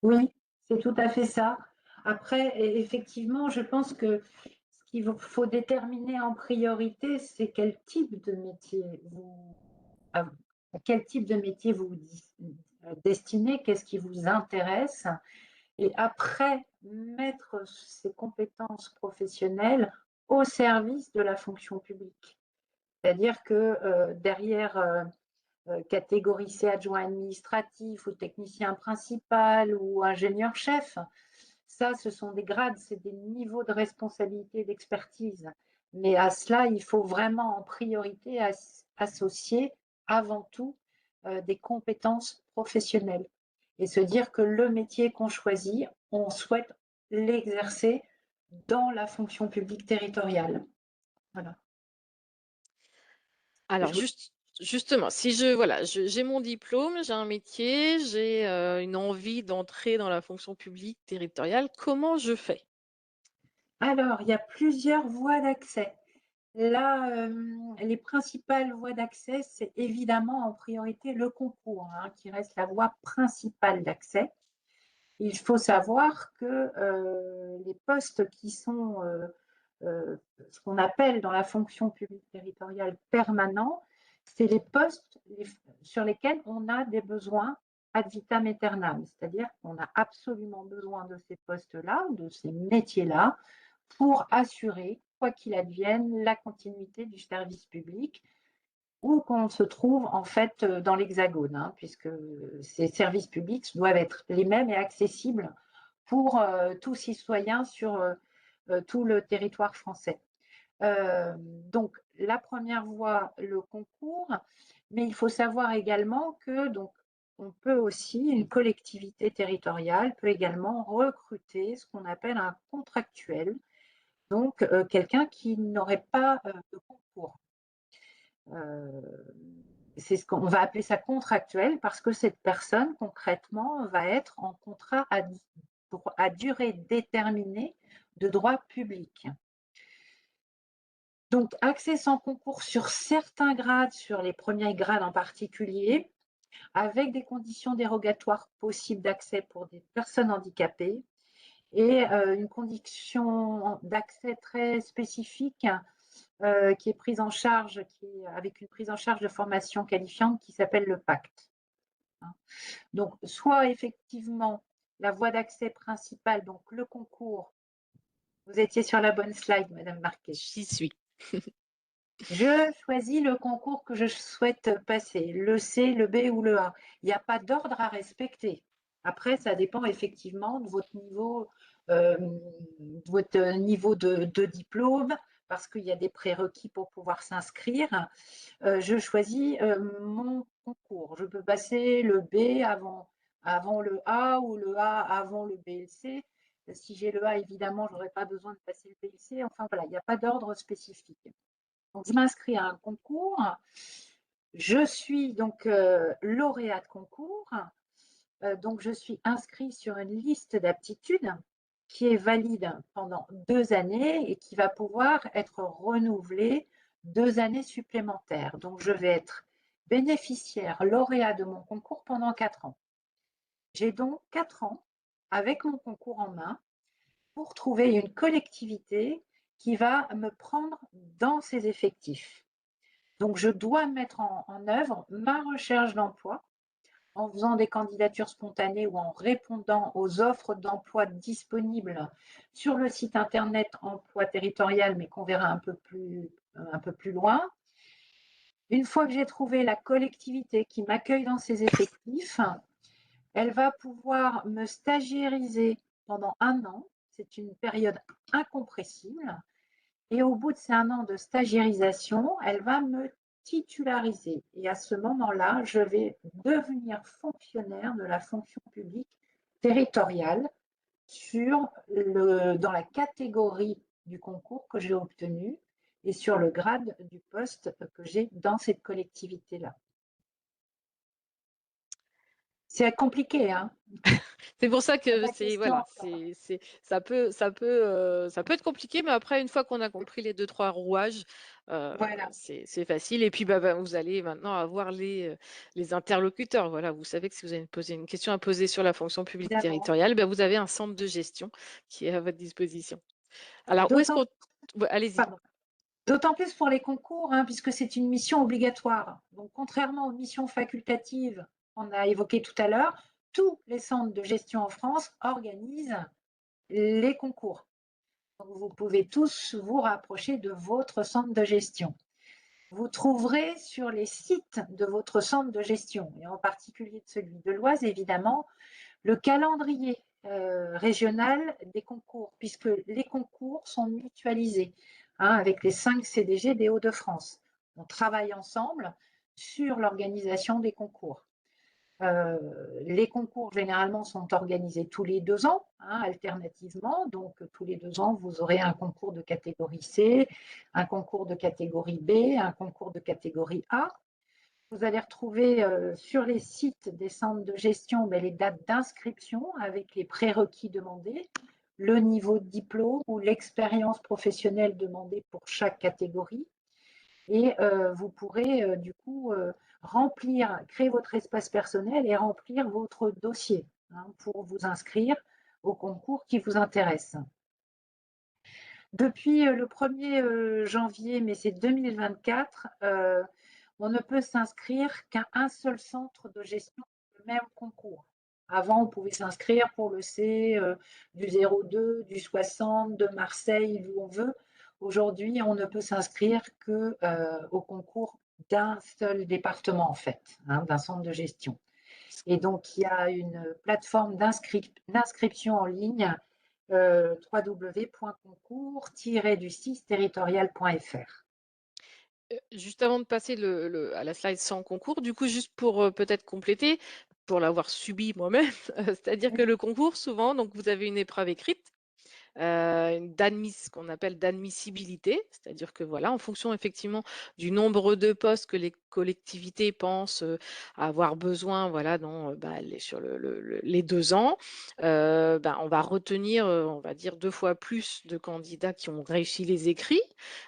Oui, c'est tout à fait ça. Après, effectivement, je pense que ce qu'il faut déterminer en priorité, c'est quel type de métier à à quel type de métier vous destinez, qu'est-ce qui vous intéresse, et après, mettre ces compétences professionnelles au service de la fonction publique. C'est-à-dire que derrière catégorie C adjoint administratif ou technicien principal ou ingénieur-chef. Ça, ce sont des grades, c'est des niveaux de responsabilité et d'expertise. Mais à cela, il faut vraiment en priorité associer avant tout des compétences professionnelles et se dire que le métier qu'on choisit, on souhaite l'exercer dans la fonction publique territoriale. Voilà. Alors Je justement, si je voilà, j'ai mon diplôme, j'ai un métier, j'ai, une envie d'entrer dans la fonction publique territoriale, comment je fais? Alors, il y a plusieurs voies d'accès. Là, les principales voies d'accès, c'est évidemment en priorité le concours, hein, qui reste la voie principale d'accès. Il faut savoir que les postes qui sont ce qu'on appelle dans la fonction publique territoriale permanents, c'est les postes sur lesquels on a des besoins ad vitam aeternam, c'est-à-dire qu'on a absolument besoin de ces postes-là, de ces métiers-là, pour assurer, quoi qu'il advienne, la continuité du service public où qu'on se trouve en fait dans l'Hexagone, hein, puisque ces services publics doivent être les mêmes et accessibles pour tout citoyen sur tout le territoire français. Donc la première voie, le concours, mais il faut savoir également que donc on peut aussi, une collectivité territoriale peut également recruter ce qu'on appelle un contractuel, donc quelqu'un qui n'aurait pas de concours. C'est ce qu'on va appeler ça contractuel parce que cette personne, concrètement, va être en contrat à durée déterminée de droit public. Donc, accès sans concours sur certains grades, sur les premiers grades en particulier, avec des conditions dérogatoires possibles d'accès pour des personnes handicapées et une condition d'accès très spécifique qui est prise en charge, avec une prise en charge de formation qualifiante qui s'appelle le pacte. Hein. Donc, soit effectivement la voie d'accès principale, donc le concours, vous étiez sur la bonne slide, Madame Marquet. J'y suis. Je choisis le concours que je souhaite passer, le C, le B ou le A. Il n'y a pas d'ordre à respecter. Après, ça dépend effectivement de votre niveau de diplôme, parce qu'il y a des prérequis pour pouvoir s'inscrire. Je choisis mon concours. Je peux passer le B avant le A ou le A avant le B et le C. Si j'ai le A, évidemment, je n'aurai pas besoin de passer le B et le C. Enfin voilà, il n'y a pas d'ordre spécifique. Donc, je m'inscris à un concours. Je suis donc lauréat de concours. Donc, je suis inscrite sur une liste d'aptitudes qui est valide pendant 2 années et qui va pouvoir être renouvelée 2 années supplémentaires. Donc, je vais être bénéficiaire lauréat de mon concours pendant 4 ans. J'ai donc 4 ans avec mon concours en main pour trouver une collectivité qui va me prendre dans ses effectifs. Donc, je dois mettre en œuvre ma recherche d'emploi en faisant des candidatures spontanées ou en répondant aux offres d'emploi disponibles sur le site internet emploi territorial, mais qu'on verra un peu plus loin. Une fois que j'ai trouvé la collectivité qui m'accueille dans ses effectifs, elle va pouvoir me stagiairiser pendant 1 an. C'est une période incompressible. Et au bout de ces 1 an de stagiairisation, elle va me titulariser. Et à ce moment-là, je vais devenir fonctionnaire de la fonction publique territoriale dans la catégorie du concours que j'ai obtenu et sur le grade du poste que j'ai dans cette collectivité-là. C'est compliqué, hein? C'est pour ça que La c'est question. voilà, ça peut être compliqué, mais après une fois qu'on a compris les 2-3 rouages, Voilà, c'est facile et puis, bah, vous allez maintenant avoir les interlocuteurs. Voilà, vous savez que si vous avez une question à poser sur la fonction publique évidemment. territoriale, bah, vous avez un centre de gestion qui est à votre disposition. Alors où est-ce D'autant qu'on ouais, allez-y. pardon. D'autant plus pour les concours, hein, puisque c'est une mission obligatoire. Donc, contrairement aux missions facultatives qu'on a évoquées tout à l'heure, tous les centres de gestion en France organisent les concours. Donc, vous pouvez tous vous rapprocher de votre centre de gestion. Vous trouverez sur les sites de votre centre de gestion, et en particulier de celui de l'Oise, évidemment, le calendrier régional des concours, puisque les concours sont mutualisés, hein, avec les 5 CDG des Hauts-de-France. On travaille ensemble sur l'organisation des concours. Les concours, généralement, sont organisés tous les 2 ans, hein, alternativement. Donc, tous les 2 ans, vous aurez un concours de catégorie C, un concours de catégorie B, un concours de catégorie A. Vous allez retrouver sur les sites des centres de gestion les dates d'inscription avec les prérequis demandés, le niveau de diplôme ou l'expérience professionnelle demandée pour chaque catégorie. Et vous pourrez du coup créer votre espace personnel et remplir votre dossier, hein, pour vous inscrire au concours qui vous intéresse. Depuis le 1er janvier, mais c'est 2024, on ne peut s'inscrire qu'à un seul centre de gestion du même concours. Avant, on pouvait s'inscrire pour le C du 02, du 60, de Marseille, d'où on veut. Aujourd'hui, on ne peut s'inscrire qu'au concours d'un seul département, en fait, hein, d'un centre de gestion. Et donc, il y a une plateforme d'inscription en ligne, www.concours-du6territorial.fr. Juste avant de passer à la slide sans concours, du coup, juste pour peut-être compléter, pour l'avoir subi moi-même, c'est-à-dire que le concours, souvent, donc vous avez une épreuve écrite ce qu'on appelle d'admissibilité, c'est-à-dire que voilà, en fonction effectivement du nombre de postes que les collectivités pensent avoir besoin, voilà, sur les 2 ans, on va retenir, on va dire 2 fois plus de candidats qui ont réussi les écrits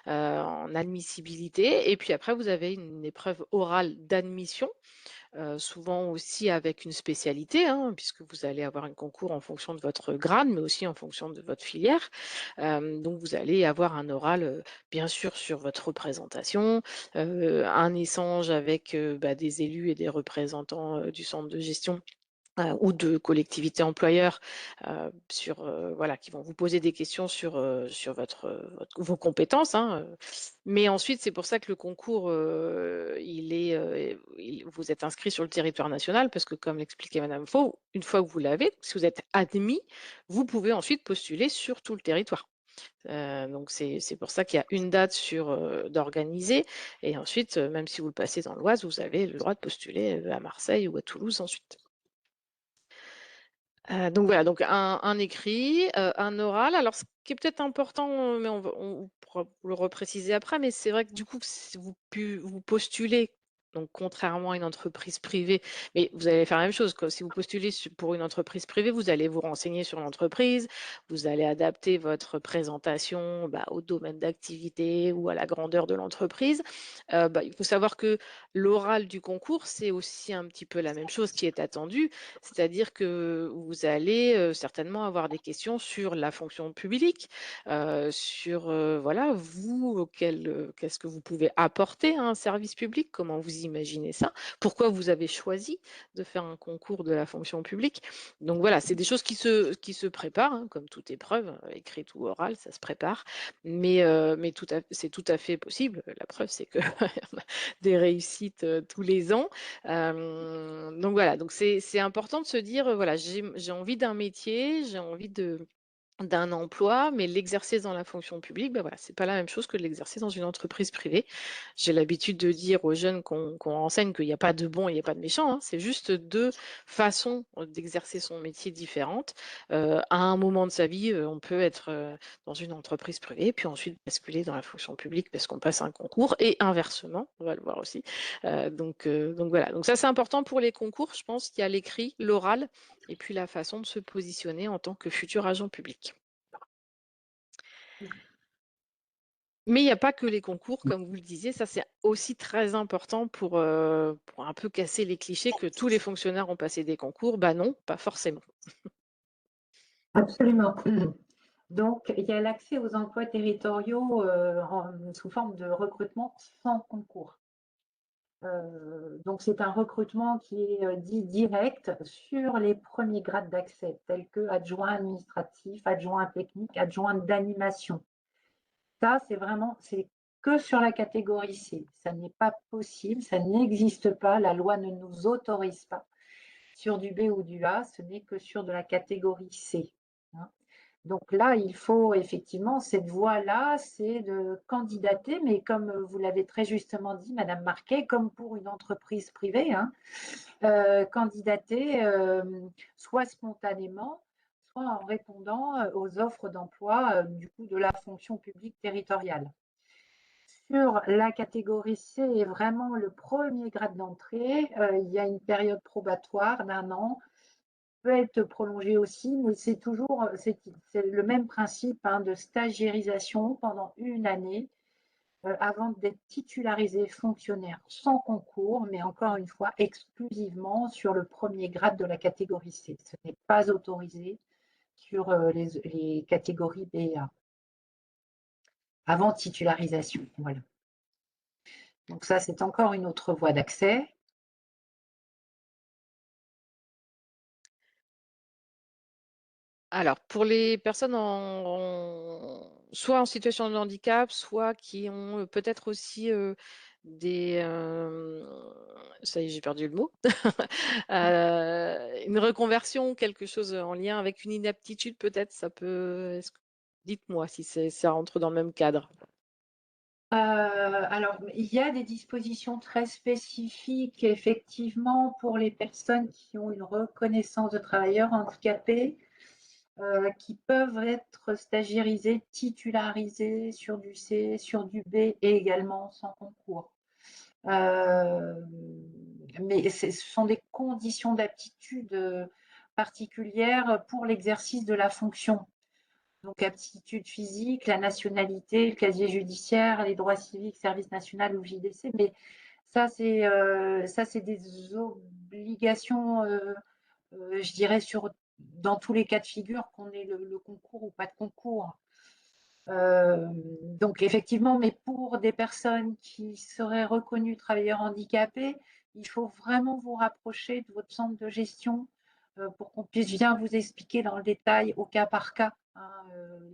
en admissibilité. Et puis après, vous avez une épreuve orale d'admission souvent aussi avec une spécialité, hein, puisque vous allez avoir un concours en fonction de votre grade, mais aussi en fonction de votre filière. Donc vous allez avoir un oral, bien sûr, sur votre représentation, un échange avec des élus et des représentants du centre de gestion ou de collectivités employeurs voilà, qui vont vous poser des questions sur vos compétences, hein. Mais ensuite, c'est pour ça que le concours, vous êtes inscrit sur le territoire national parce que, comme l'expliquait Madame Faux, une fois que vous l'avez, si vous êtes admis, vous pouvez ensuite postuler sur tout le territoire. Donc c'est pour ça qu'il y a une date d'organiser et ensuite, même si vous le passez dans l'Oise, vous avez le droit de postuler à Marseille ou à Toulouse ensuite. Donc voilà, donc un écrit, un oral. Alors ce qui est peut-être important, mais on pourra vous le repréciser après, mais c'est vrai que du coup, si vous postulez, donc contrairement à une entreprise privée, mais vous allez faire la même chose, quoi. Si vous postulez pour une entreprise privée, vous allez vous renseigner sur l'entreprise, vous allez adapter votre présentation, au domaine d'activité ou à la grandeur de l'entreprise. Il faut savoir que l'oral du concours, c'est aussi un petit peu la même chose qui est attendue. C'est-à-dire que vous allez certainement avoir des questions sur la fonction publique, sur voilà, vous, qu'est-ce que vous pouvez apporter à un service public, comment vous imaginez ça? Pourquoi vous avez choisi de faire un concours de la fonction publique? Donc voilà, c'est des choses qui se préparent, hein, comme toute épreuve, écrite ou orale, ça se prépare. Mais c'est tout à fait possible. La preuve, c'est que on a des réussites, tous les ans. Donc voilà, donc c'est important de se dire, voilà, j'ai envie d'un métier, j'ai envie d'un emploi, mais l'exercer dans la fonction publique, bah, voilà, c'est pas la même chose que de l'exercer dans une entreprise privée. J'ai l'habitude de dire aux jeunes qu'on renseigne qu'il y a pas de bon et il y a pas de méchant, hein. C'est juste 2 façons, d'exercer son métier différentes. À un moment de sa vie, on peut être, dans une entreprise privée, puis ensuite basculer dans la fonction publique parce qu'on passe un concours et inversement, on va le voir aussi. Donc voilà, donc ça, c'est important pour les concours. Je pense qu'il y a l'écrit, l'oral et puis la façon de se positionner en tant que futur agent public. Mais il n'y a pas que les concours, comme vous le disiez, ça c'est aussi très important pour un peu casser les clichés que tous les fonctionnaires ont passé des concours. Bah non, pas forcément. Absolument. Donc, il y a l'accès aux emplois territoriaux sous forme de recrutement sans concours. Donc, c'est un recrutement qui est dit direct sur les premiers grades d'accès, tels que adjoint administratif, adjoint technique, adjoint d'animation. Ça, c'est que sur la catégorie C. Ça n'est pas possible, ça n'existe pas, la loi ne nous autorise pas. Sur du B ou du A, ce n'est que sur de la catégorie C, hein. Donc là, il faut effectivement, cette voie-là, c'est de candidater, mais comme vous l'avez très justement dit, Madame Marquet, comme pour une entreprise privée, hein, candidater soit spontanément, soit en répondant aux offres d'emploi du coup de la fonction publique territoriale. Sur la catégorie C est vraiment le premier grade d'entrée. Il y a une période probatoire d'1 an, peut être prolongée aussi, mais c'est le même principe, hein, de stagiairisation pendant 1 année avant d'être titularisé fonctionnaire sans concours, mais encore une fois, exclusivement sur le premier grade de la catégorie C. Ce n'est pas autorisé sur les catégories B et A, avant titularisation. Voilà. Donc ça, c'est encore une autre voie d'accès. Alors, pour les personnes soit en situation de handicap, soit qui ont peut-être aussi des. Ça y est, j'ai perdu le mot. Une reconversion, quelque chose en lien avec une inaptitude, peut-être, ça peut. Dites-moi si ça rentre dans le même cadre. Alors, il y a des dispositions très spécifiques, effectivement, pour les personnes qui ont une reconnaissance de travailleurs handicapés, qui peuvent être stagiairisées, titularisées sur du C, sur du B et également sans concours. Mais ce sont des conditions d'aptitude particulières pour l'exercice de la fonction. Donc, aptitude physique, la nationalité, le casier judiciaire, les droits civiques, service national ou JDC. Mais ça, c'est des obligations, je dirais, dans tous les cas de figure, qu'on ait le concours ou pas de concours. Donc, effectivement, mais pour des personnes qui seraient reconnues travailleurs handicapés, il faut vraiment vous rapprocher de votre centre de gestion pour qu'on puisse bien vous expliquer dans le détail, au cas par cas, hein,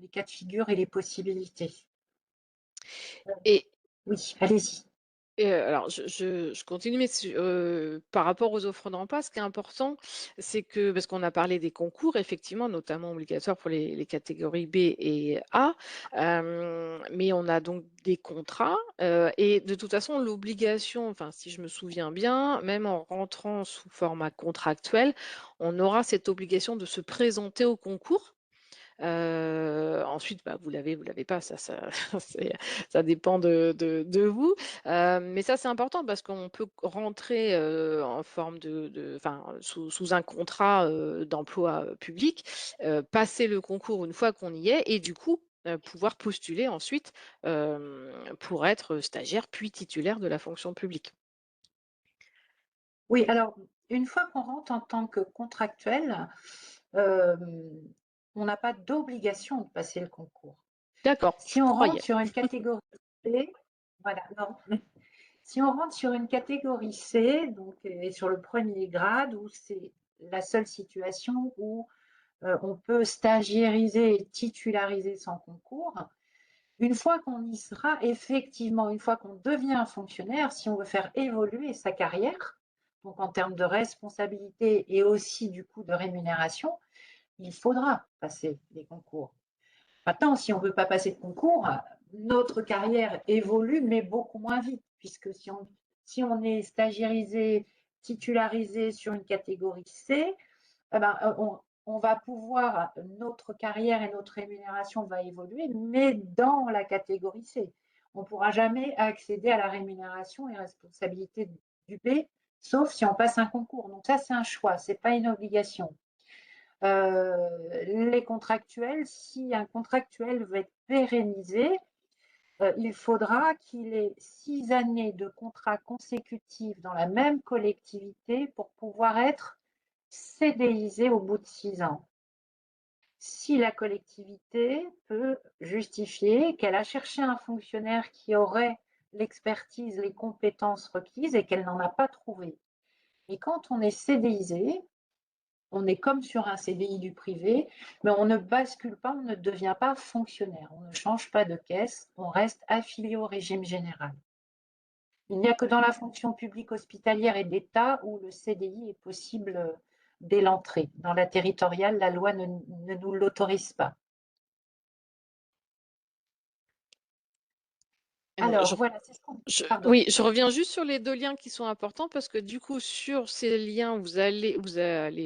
les cas de figure et les possibilités. Et Oui, allez-y. alors je continue, mais par rapport aux offres d'emploi, ce qui est important, c'est que parce qu'on a parlé des concours, effectivement, notamment obligatoires pour les catégories B et A, mais on a donc des contrats, et de toute façon, l'obligation, enfin, si je me souviens bien, même en rentrant sous format contractuel, on aura cette obligation de se présenter au concours. Ensuite, bah, vous l'avez pas, ça ça dépend de vous. Mais ça, c'est important parce qu'on peut rentrer, en forme enfin, sous un contrat, d'emploi, public, passer le concours une fois qu'on y est et du coup, pouvoir postuler ensuite, pour être stagiaire puis titulaire de la fonction publique. Oui, alors, une fois qu'on rentre en tant que contractuel, euh, on n'a pas d'obligation de passer le concours. D'accord, je Si on rentre croyais. sur une catégorie B, voilà, non. Si on rentre sur une catégorie C, donc, et sur le premier grade, où c'est la seule situation où on peut stagiairiser et titulariser sans concours, une fois qu'on y sera, effectivement, une fois qu'on devient un fonctionnaire, si on veut faire évoluer sa carrière, donc en termes de responsabilité et aussi du coup de rémunération, il faudra passer des concours. Maintenant, si on ne veut pas passer de concours, notre carrière évolue, mais beaucoup moins vite, puisque si on est stagiairisé, titularisé sur une catégorie C, eh ben, on va pouvoir, notre carrière et notre rémunération va évoluer, mais dans la catégorie C. On ne pourra jamais accéder à la rémunération et responsabilité du B, sauf si on passe un concours. Donc ça, c'est un choix, ce n'est pas une obligation. Les contractuels, si un contractuel veut être pérennisé, il faudra qu'il ait 6 années de contrat consécutifs dans la même collectivité pour pouvoir être CDIsé au bout de 6 ans. Si la collectivité peut justifier qu'elle a cherché un fonctionnaire qui aurait l'expertise, les compétences requises et qu'elle n'en a pas trouvé. Et quand on est CDIsé, on est comme sur un CDI du privé, mais on ne bascule pas, on ne devient pas fonctionnaire, on ne change pas de caisse, on reste affilié au régime général. Il n'y a que dans la fonction publique hospitalière et d'État où le CDI est possible dès l'entrée. Dans la territoriale, la loi ne nous l'autorise pas. Je Alors voilà, c'est ce qu'on... Pardon. Oui, je reviens juste sur les deux liens qui sont importants parce que du coup, sur ces liens, vous allez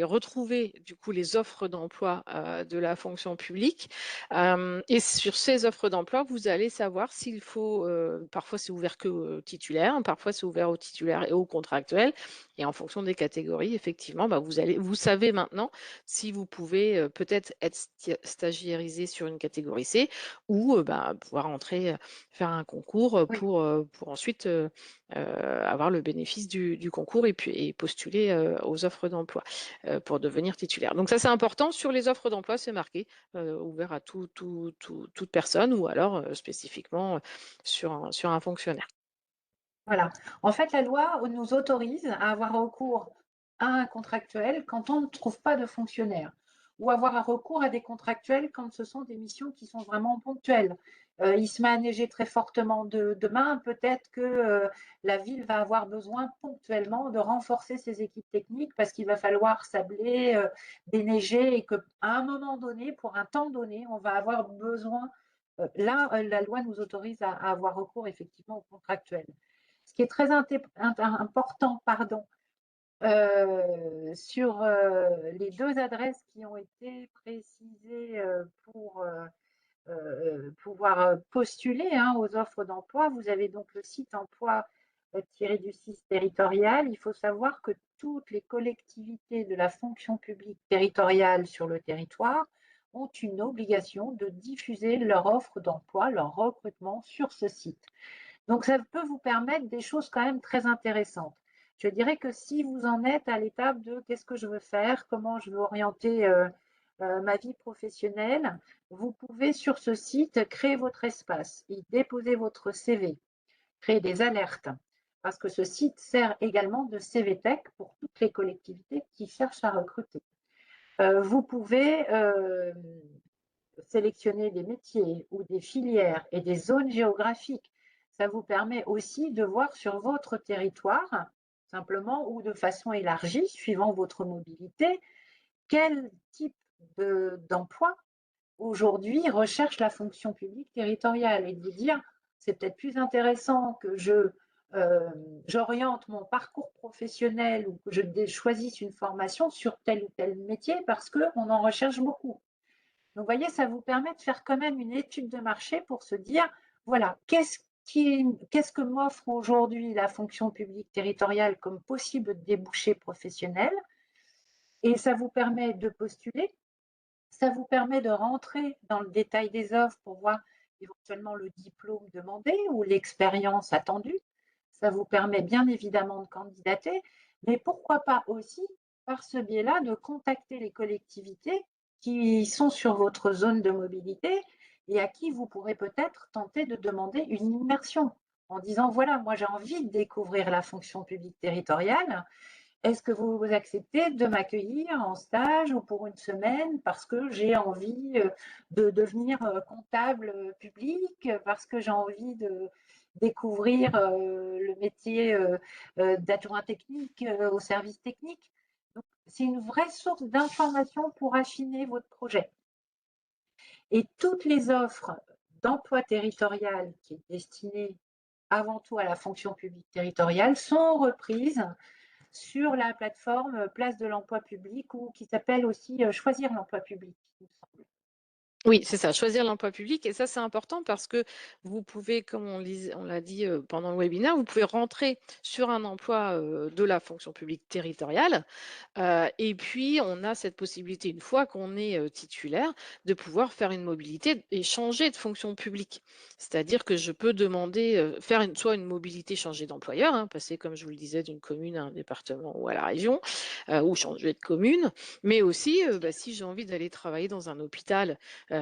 retrouver du coup les offres d'emploi de la fonction publique. Et sur ces offres d'emploi, vous allez savoir s'il faut, parfois c'est ouvert que aux titulaires, parfois c'est ouvert aux titulaires et aux contractuels. Et en fonction des catégories, effectivement, bah, vous savez maintenant si vous pouvez peut-être être stagiairisé sur une catégorie C ou bah, pouvoir entrer faire un concours Oui, pour ensuite avoir le bénéfice du concours et puis et postuler aux offres d'emploi pour devenir titulaire. Donc ça, c'est important. Sur les offres d'emploi, c'est marqué ouvert à toute personne ou alors spécifiquement sur un fonctionnaire. voilà. En fait, la loi nous autorise à avoir recours à un contractuel quand on ne trouve pas de fonctionnaire ou avoir un recours à des contractuels quand ce sont des missions qui sont vraiment ponctuelles. Il se met à neiger très fortement demain, peut-être que la ville va avoir besoin ponctuellement de renforcer ses équipes techniques parce qu'il va falloir sabler, déneiger et qu'à un moment donné, pour un temps donné, on va avoir besoin. Là, la loi nous autorise à avoir recours effectivement aux contractuels. Ce qui est très important, pardon, sur les deux adresses qui ont été précisées pour pouvoir postuler aux offres d'emploi. Vous avez donc le site emploi-du-6 territorial. Il faut savoir que toutes les collectivités de la fonction publique territoriale sur le territoire ont une obligation de diffuser leur offre d'emploi, leur recrutement sur ce site. Donc, ça peut vous permettre des choses quand même très intéressantes. Je dirais que si vous en êtes à l'étape de qu'est-ce que je veux faire, comment je veux orienter ma vie professionnelle, vous pouvez sur ce site créer votre espace, y déposer votre CV, créer des alertes, parce que ce site sert également de CVTech pour toutes les collectivités qui cherchent à recruter. Vous pouvez sélectionner des métiers ou des filières et des zones géographiques. Ça vous permet aussi de voir sur votre territoire, simplement ou de façon élargie, suivant votre mobilité, quel type d'emploi aujourd'hui recherche la fonction publique territoriale et de vous dire, c'est peut-être plus intéressant que j'oriente mon parcours professionnel ou que je choisisse une formation sur tel ou tel métier parce qu'on en recherche beaucoup. Donc, vous voyez, ça vous permet de faire quand même une étude de marché pour se dire, voilà, qu'est-ce que m'offre aujourd'hui la fonction publique territoriale comme possible débouché professionnel? Et ça vous permet de postuler, ça vous permet de rentrer dans le détail des offres pour voir éventuellement le diplôme demandé ou l'expérience attendue. Ça vous permet bien évidemment de candidater, mais pourquoi pas aussi, par ce biais-là, de contacter les collectivités qui sont sur votre zone de mobilité et à qui vous pourrez peut-être tenter de demander une immersion. en disant: «Voilà, moi j'ai envie de découvrir la fonction publique territoriale. Est-ce que vous acceptez de m'accueillir en stage ou pour une semaine parce que j'ai envie, de devenir, comptable, public, parce que j'ai envie de découvrir, le métier, d'adjoint technique, au service technique?» Donc c'est une vraie source d'information pour affiner votre projet. Et toutes les offres d'emploi territorial qui est destinées avant tout à la fonction publique territoriale sont reprises sur la plateforme Place de l'emploi public ou qui s'appelle aussi Choisir l'emploi public, il me semble. Oui, c'est ça, choisir l'emploi public et ça, c'est important parce que vous pouvez, comme on l'a dit, pendant le webinaire, vous pouvez rentrer sur un emploi, de la fonction publique territoriale. Et puis, on a cette possibilité, une fois qu'on est titulaire, de pouvoir faire une mobilité et changer de fonction publique. C'est-à-dire que je peux demander, faire soit une mobilité, changer d'employeur, hein, passer, comme je vous le disais, d'une commune à un département ou à la région, ou changer de commune, mais aussi, bah, si j'ai envie d'aller travailler dans un hôpital,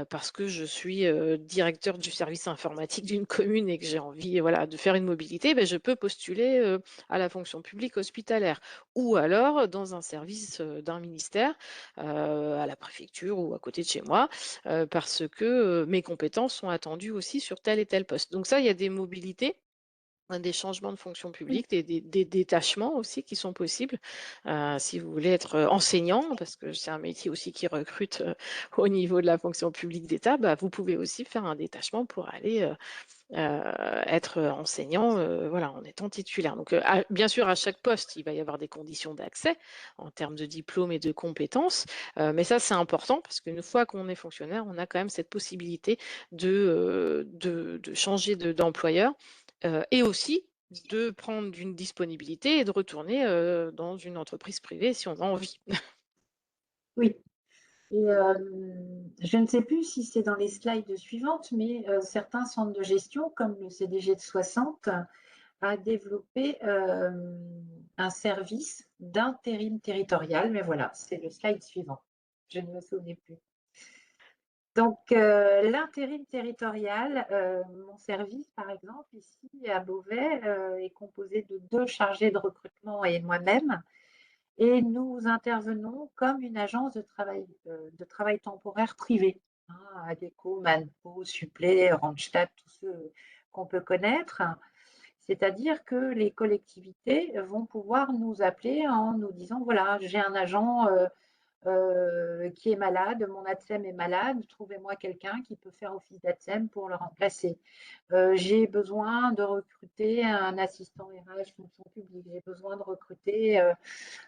parce que je suis directeur du service informatique d'une commune et que j'ai envie, voilà, de faire une mobilité, ben, je peux postuler à la fonction publique hospitalière ou alors dans un service, d'un ministère, à la préfecture ou à côté de chez moi, parce que, mes compétences sont attendues aussi sur tel et tel poste. Donc ça, il y a des mobilités, des changements de fonction Oui, publique, des détachements aussi qui sont possibles. Si vous voulez être, enseignant, parce que c'est un métier aussi qui recrute, au niveau de la fonction publique d'État, bah, vous pouvez aussi faire un détachement pour aller, être enseignant, voilà, en étant titulaire. Donc, bien sûr, à chaque poste, il va y avoir des conditions d'accès en termes de diplôme et de compétences, mais ça, c'est important parce qu'une fois qu'on est fonctionnaire, on a quand même cette possibilité de changer d'employeur, et aussi de prendre une disponibilité et de retourner, dans une entreprise privée si on a envie. oui. Et je ne sais plus si c'est dans les slides suivantes, mais certains centres de gestion, comme le CDG de 60, a développé un service d'intérim territorial. Mais voilà, c'est le slide suivant. Je ne me souvenais plus. Donc, l'intérim territorial, mon service, par exemple, ici à Beauvais, est composé de 2 chargés de recrutement et moi-même et nous intervenons comme une agence de travail temporaire privé, hein, Adecco, Manpo, Supplet, Randstad, tous ceux qu'on peut connaître. C'est-à-dire que les collectivités vont pouvoir nous appeler en nous disant: «Voilà, j'ai un agent, qui est malade, mon ATSEM est malade, trouvez-moi quelqu'un qui peut faire office d'ATSEM pour le remplacer. J'ai besoin de recruter un assistant RH fonction publique, j'ai besoin de recruter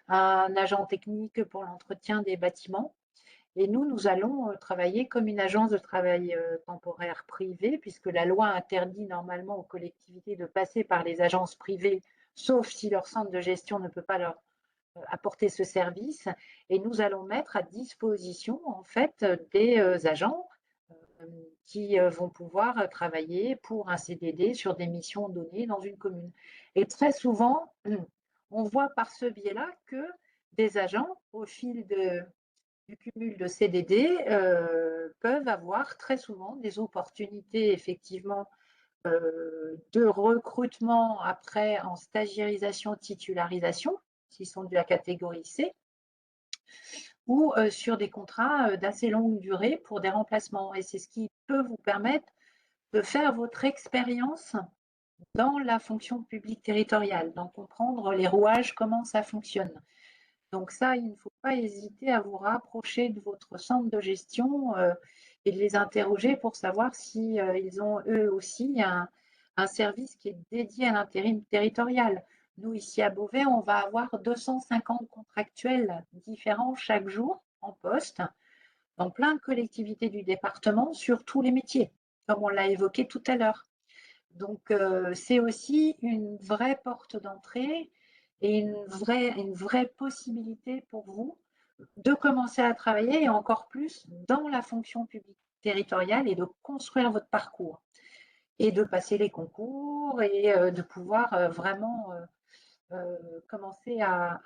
un agent technique pour l'entretien des bâtiments. Et nous allons travailler comme une agence de travail temporaire privée, puisque la loi interdit normalement aux collectivités de passer par les agences privées, sauf si leur centre de gestion ne peut pas leur apporter ce service. Et nous allons mettre à disposition en fait des agents qui vont pouvoir travailler pour un CDD sur des missions données dans une commune. Et très souvent, on voit par ce biais-là que des agents, au fil du cumul de CDD, peuvent avoir très souvent des opportunités effectivement de recrutement après en stagiairisation, titularisation, s'ils sont de la catégorie C, ou sur des contrats d'assez longue durée pour des remplacements. Et c'est ce qui peut vous permettre de faire votre expérience dans la fonction publique territoriale, d'en comprendre les rouages, comment ça fonctionne. Donc ça, il ne faut pas hésiter à vous rapprocher de votre centre de gestion et de les interroger pour savoir si ils ont eux aussi un service qui est dédié à l'intérim territorial. Nous, ici à Beauvais, on va avoir 250 contractuels différents chaque jour en poste dans plein de collectivités du département sur tous les métiers, comme on l'a évoqué tout à l'heure. Donc, c'est aussi une vraie porte d'entrée et une vraie possibilité pour vous de commencer à travailler et encore plus dans la fonction publique territoriale et de construire votre parcours et de passer les concours et de pouvoir vraiment commencer à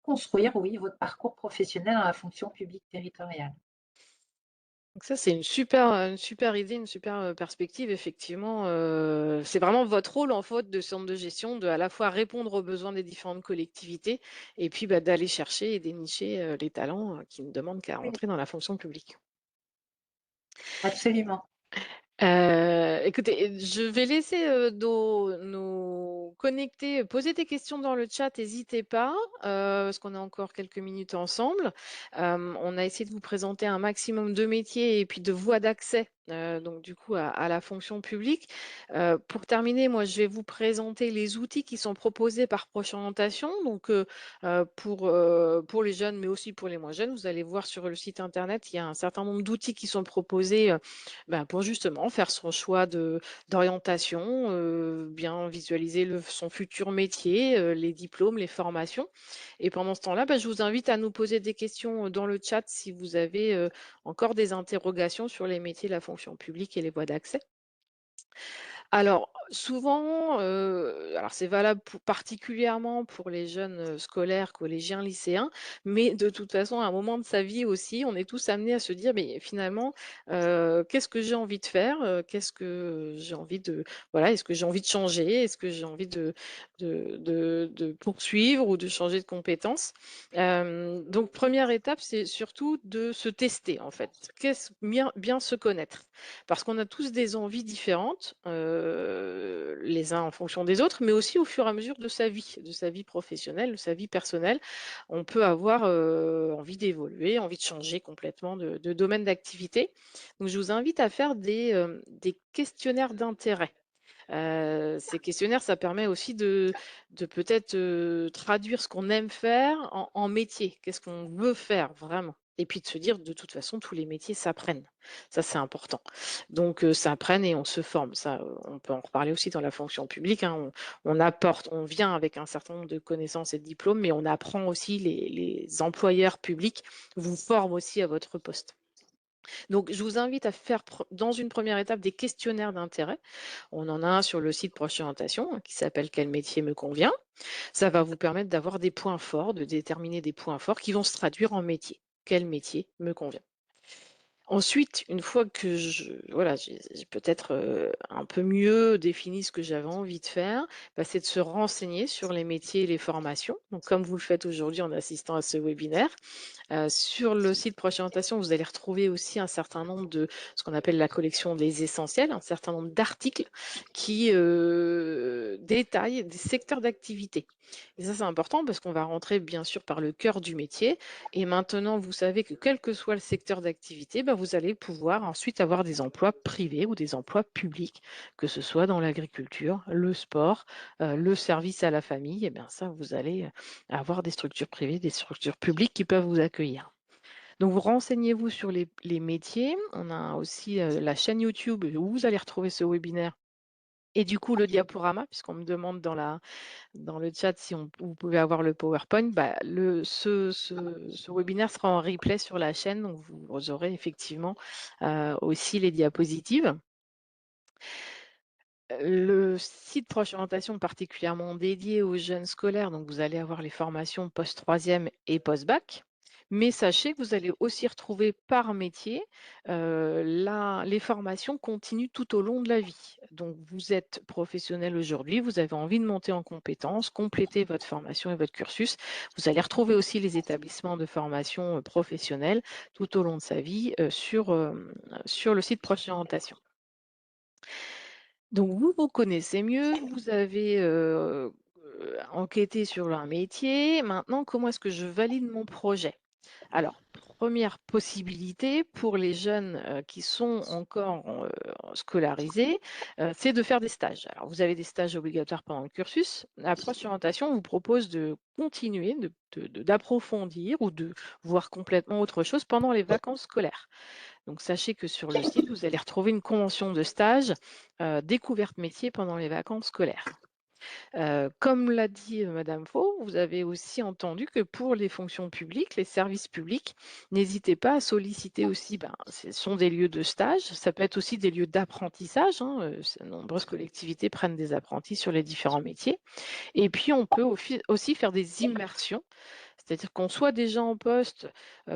construire, oui, votre parcours professionnel dans la fonction publique territoriale. Donc ça, c'est une super idée, une super, perspective effectivement, c'est vraiment votre rôle en fait de centre de gestion de à la fois répondre aux besoins des différentes collectivités et puis, bah, d'aller chercher et dénicher, les talents, qui ne demandent qu'à Oui, rentrer dans la fonction publique. absolument. Écoutez, je vais laisser, nos connectés poser des questions dans le chat, hésitez pas, parce qu'on a encore quelques minutes ensemble. On a essayé de vous présenter un maximum de métiers et puis de voies d'accès, donc du coup à la fonction publique. Pour terminer, moi je vais vous présenter les outils qui sont proposés par Proche Orientation, donc pour les jeunes, mais aussi pour les moins jeunes. Vous allez voir sur le site internet, il y a un certain nombre d'outils qui sont proposés, bah, pour justement faire son choix d'orientation, bien visualiser son futur métier, les diplômes, les formations et pendant ce temps-là, bah, je vous invite à nous poser des questions, dans le chat si vous avez, encore des interrogations sur les métiers de la fonction publique et les voies d'accès. Alors, souvent, alors c'est valable particulièrement pour les jeunes, scolaires, collégiens, lycéens, mais de toute façon, à un moment de sa vie aussi, on est tous amenés à se dire: «Mais finalement, qu'est-ce que j'ai envie de faire? Qu'est-ce que j'ai envie de voilà, est-ce que j'ai envie de changer? Est-ce que j'ai envie de poursuivre ou de changer de compétences?» Donc première étape, c'est surtout de se tester, en fait. Bien se connaître. Parce qu'on a tous des envies différentes, les uns en fonction des autres, mais aussi au fur et à mesure de sa vie professionnelle, de sa vie personnelle. On peut avoir, envie d'évoluer, envie de changer complètement de domaine d'activité. Donc je vous invite à faire des questionnaires d'intérêt. Ces questionnaires, ça permet aussi de peut-être, traduire ce qu'on aime faire en métier. Qu'est-ce qu'on veut faire vraiment? Et puis de se dire: «De toute façon, tous les métiers s'apprennent». Ça, c'est important. Donc s'apprennent et on se forme. Ça, on peut en reparler aussi dans la fonction publique, hein. On vient avec un certain nombre de connaissances et de diplômes, mais on apprend aussi les employeurs publics vous forment aussi à votre poste. Donc je vous invite à faire dans une première étape des questionnaires d'intérêt. On en a un sur le site Proche Orientation, hein, qui s'appelle «Quel métier me convient?». Ça va vous permettre d'avoir des points forts, de déterminer des points forts qui vont se traduire en métier. Quel métier me convient? Ensuite, une fois que voilà, j'ai peut-être, un peu mieux défini ce que j'avais envie de faire, bah, c'est de se renseigner sur les métiers et les formations. Donc comme vous le faites aujourd'hui en assistant à ce webinaire. Sur le site Proche Orientation, vous allez retrouver aussi un certain nombre de ce qu'on appelle la collection des essentiels, un certain nombre d'articles qui, détaillent des secteurs d'activité. Et ça, c'est important parce qu'on va rentrer bien sûr par le cœur du métier et maintenant vous savez que quel que soit le secteur d'activité, bah, vous allez pouvoir ensuite avoir des emplois privés ou des emplois publics, que ce soit dans l'agriculture, le sport, le service à la famille et bien ça, vous allez, avoir des structures privées, des structures publiques qui peuvent vous accueillir. Donc vous renseignez-vous sur les métiers. On a aussi, la chaîne YouTube où vous allez retrouver ce webinaire et du coup le diaporama puisqu'on me demande dans le chat si vous pouvez avoir le PowerPoint. Bah, ce webinaire sera en replay sur la chaîne, donc vous aurez effectivement, aussi les diapositives. Le site Proche Orientation particulièrement dédié aux jeunes scolaires, donc vous allez avoir les formations post-troisième et post-bac. Mais sachez que vous allez aussi retrouver par métier les formations continues tout au long de la vie. Donc vous êtes professionnel aujourd'hui, vous avez envie de monter en compétences, compléter votre formation et votre cursus. Vous allez retrouver aussi les établissements de formation professionnelle tout au long de sa vie sur le site Proche Orientation. Donc vous vous connaissez mieux, vous avez, enquêté sur un métier. Maintenant, comment est-ce que je valide mon projet? Alors, première possibilité pour les jeunes, qui sont encore, scolarisés, c'est de faire des stages. Alors vous avez des stages obligatoires pendant le cursus. L'approche orientation vous propose de continuer, d'approfondir ou de voir complètement autre chose pendant les vacances scolaires. Donc sachez que sur le site, vous allez retrouver une convention de stage, découverte métier pendant les vacances scolaires. Comme l'a dit, madame Faux, vous avez aussi entendu que pour les fonctions publiques, les services publics, n'hésitez pas à solliciter aussi, ben, ce sont des lieux de stage, ça peut être aussi des lieux d'apprentissage, hein, nombreuses collectivités prennent des apprentis sur les différents métiers et puis on peut aussi faire des immersions. C'est-à-dire qu'on soit déjà en poste,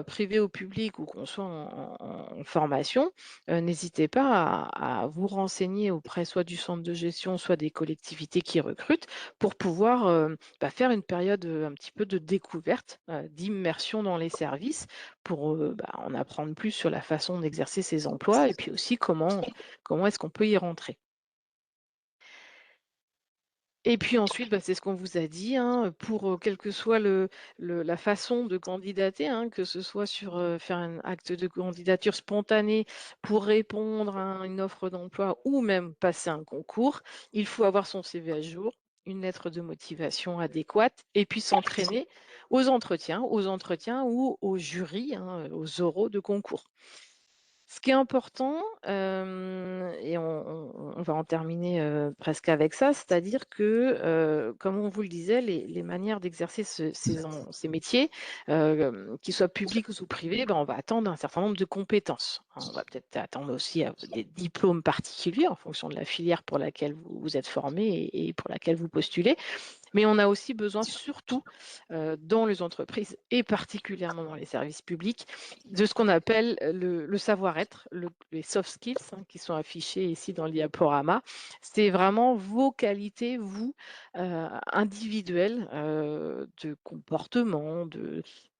privé ou public ou qu'on soit en formation, n'hésitez pas à vous renseigner auprès soit du centre de gestion, soit des collectivités qui recrutent pour pouvoir, faire une période, un petit peu de découverte, d'immersion dans les services pour, en apprendre plus sur la façon d'exercer ces emplois et puis aussi comment est-ce qu'on peut y rentrer. Et puis ensuite, c'est ce qu'on vous a dit, hein, pour, quel que soit la façon de candidater, hein, que ce soit sur, faire un acte de candidature spontané pour répondre à une offre d'emploi ou même passer un concours, il faut avoir son CV à jour, une lettre de motivation adéquate et puis s'entraîner aux entretiens ou aux jurys, hein, aux oraux de concours. Ce qui est important, et on va en terminer, presque avec ça, c'est-à-dire que, comme on vous le disait, les manières d'exercer ces métiers, qu'ils soient publics ou privés, on va attendre un certain nombre de compétences, hein. On va peut-être attendre aussi des diplômes particuliers en fonction de la filière pour laquelle vous êtes formé et pour laquelle vous postulez. Mais on a aussi besoin, surtout, dans les entreprises et particulièrement dans les services publics, de ce qu'on appelle le savoir-être, les soft skills, hein, qui sont affichés ici dans le diaporama. C'est vraiment vos qualités, vous, individuelles, de comportement,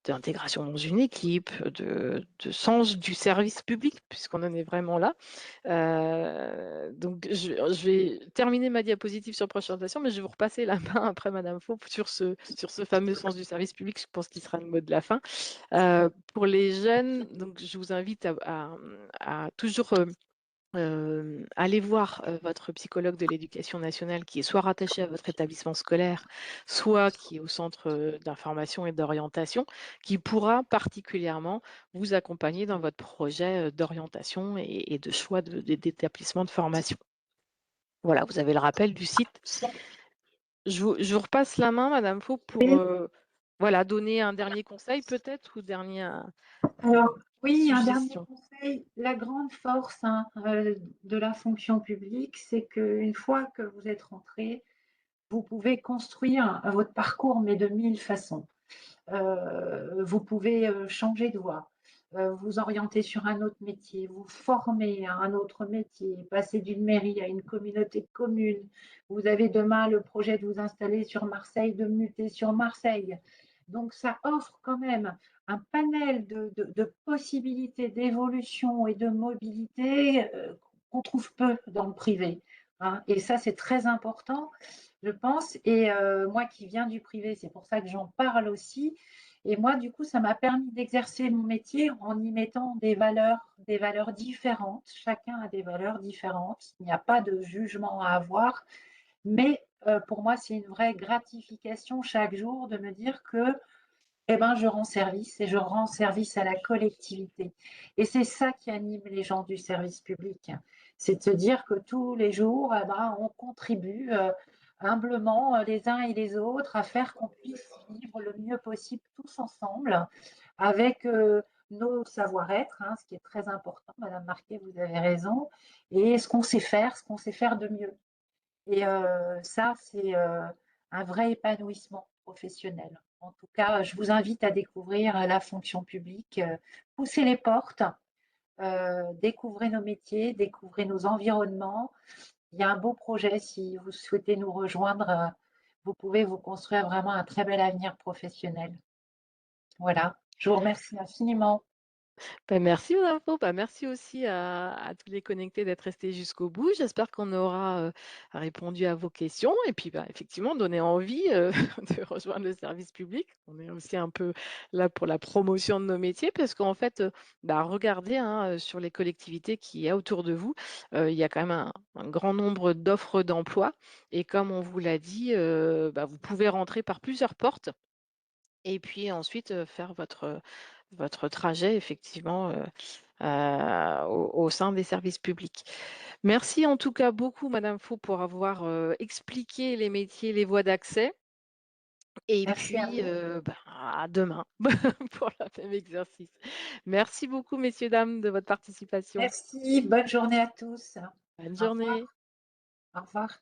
d'intégration dans une équipe, de sens du service public, puisqu'on en est vraiment là. Donc je vais terminer ma diapositive sur présentation, mais je vais vous repasser la main après madame Faux sur ce fameux sens du service public, je pense qu'il sera le mot de la fin. Pour les jeunes, donc je vous invite à toujours, aller voir, votre psychologue de l'éducation nationale qui est soit rattaché à votre établissement scolaire, soit qui est au centre, d'information et d'orientation, qui pourra particulièrement vous accompagner dans votre projet, d'orientation et de choix d'établissement de formation. Voilà, vous avez le rappel du site. Je vous repasse la main madame Faux pour, voilà, donner un dernier conseil peut-être ou dernière Alors, oui, un dernier suggestion? conseil, la grande force, hein, de la fonction publique, c'est qu'une fois que vous êtes rentré, vous pouvez construire votre parcours, mais de 1000 façons. Vous pouvez, changer de voie, vous orienter sur un autre métier, vous former à un autre métier, passer d'une mairie à une communauté de communes. Vous avez demain le projet de vous installer sur Marseille, de muter sur Marseille. Donc ça offre quand même un panel de possibilités d'évolution et de mobilité, qu'on trouve peu dans le privé, hein. Et ça, c'est très important, je pense. Et moi qui viens du privé, c'est pour ça que j'en parle aussi. Et moi, du coup, ça m'a permis d'exercer mon métier en y mettant des valeurs différentes. Chacun a des valeurs différentes. Il n'y a pas de jugement à avoir. Mais pour moi, c'est une vraie gratification chaque jour de me dire que eh ben, je rends service et je rends service à la collectivité. Et c'est ça qui anime les gens du service public. C'est de se dire que tous les jours, eh ben, on contribue humblement les uns et les autres à faire qu'on puisse vivre le mieux possible tous ensemble avec nos savoir-être, hein, ce qui est très important. Madame Marquet, vous avez raison, et ce qu'on sait faire de mieux. Et ça, c'est un vrai épanouissement professionnel. En tout cas, je vous invite à découvrir la fonction publique, poussez les portes, découvrez nos métiers, découvrez nos environnements. Il y a un beau projet, si vous souhaitez nous rejoindre, vous pouvez vous construire vraiment un très bel avenir professionnel. Voilà, je vous remercie infiniment. Merci madame Faux, merci aussi à tous les connectés d'être restés jusqu'au bout. J'espère qu'on aura, répondu à vos questions et puis, effectivement donné envie, de rejoindre le service public. On est aussi un peu là pour la promotion de nos métiers parce qu'en fait, regardez, hein, sur les collectivités qu'il y a autour de vous, il y a quand même un grand nombre d'offres d'emploi et comme on vous l'a dit, vous pouvez rentrer par plusieurs portes et puis ensuite, faire votre trajet effectivement, au sein des services publics. Merci en tout cas beaucoup madame Faux pour avoir, expliqué les métiers, les voies d'accès et Merci à puis, vous. à demain pour le même exercice. Merci beaucoup messieurs, dames de votre participation. Merci, bonne journée à tous. Bonne Au revoir. journée. Au revoir.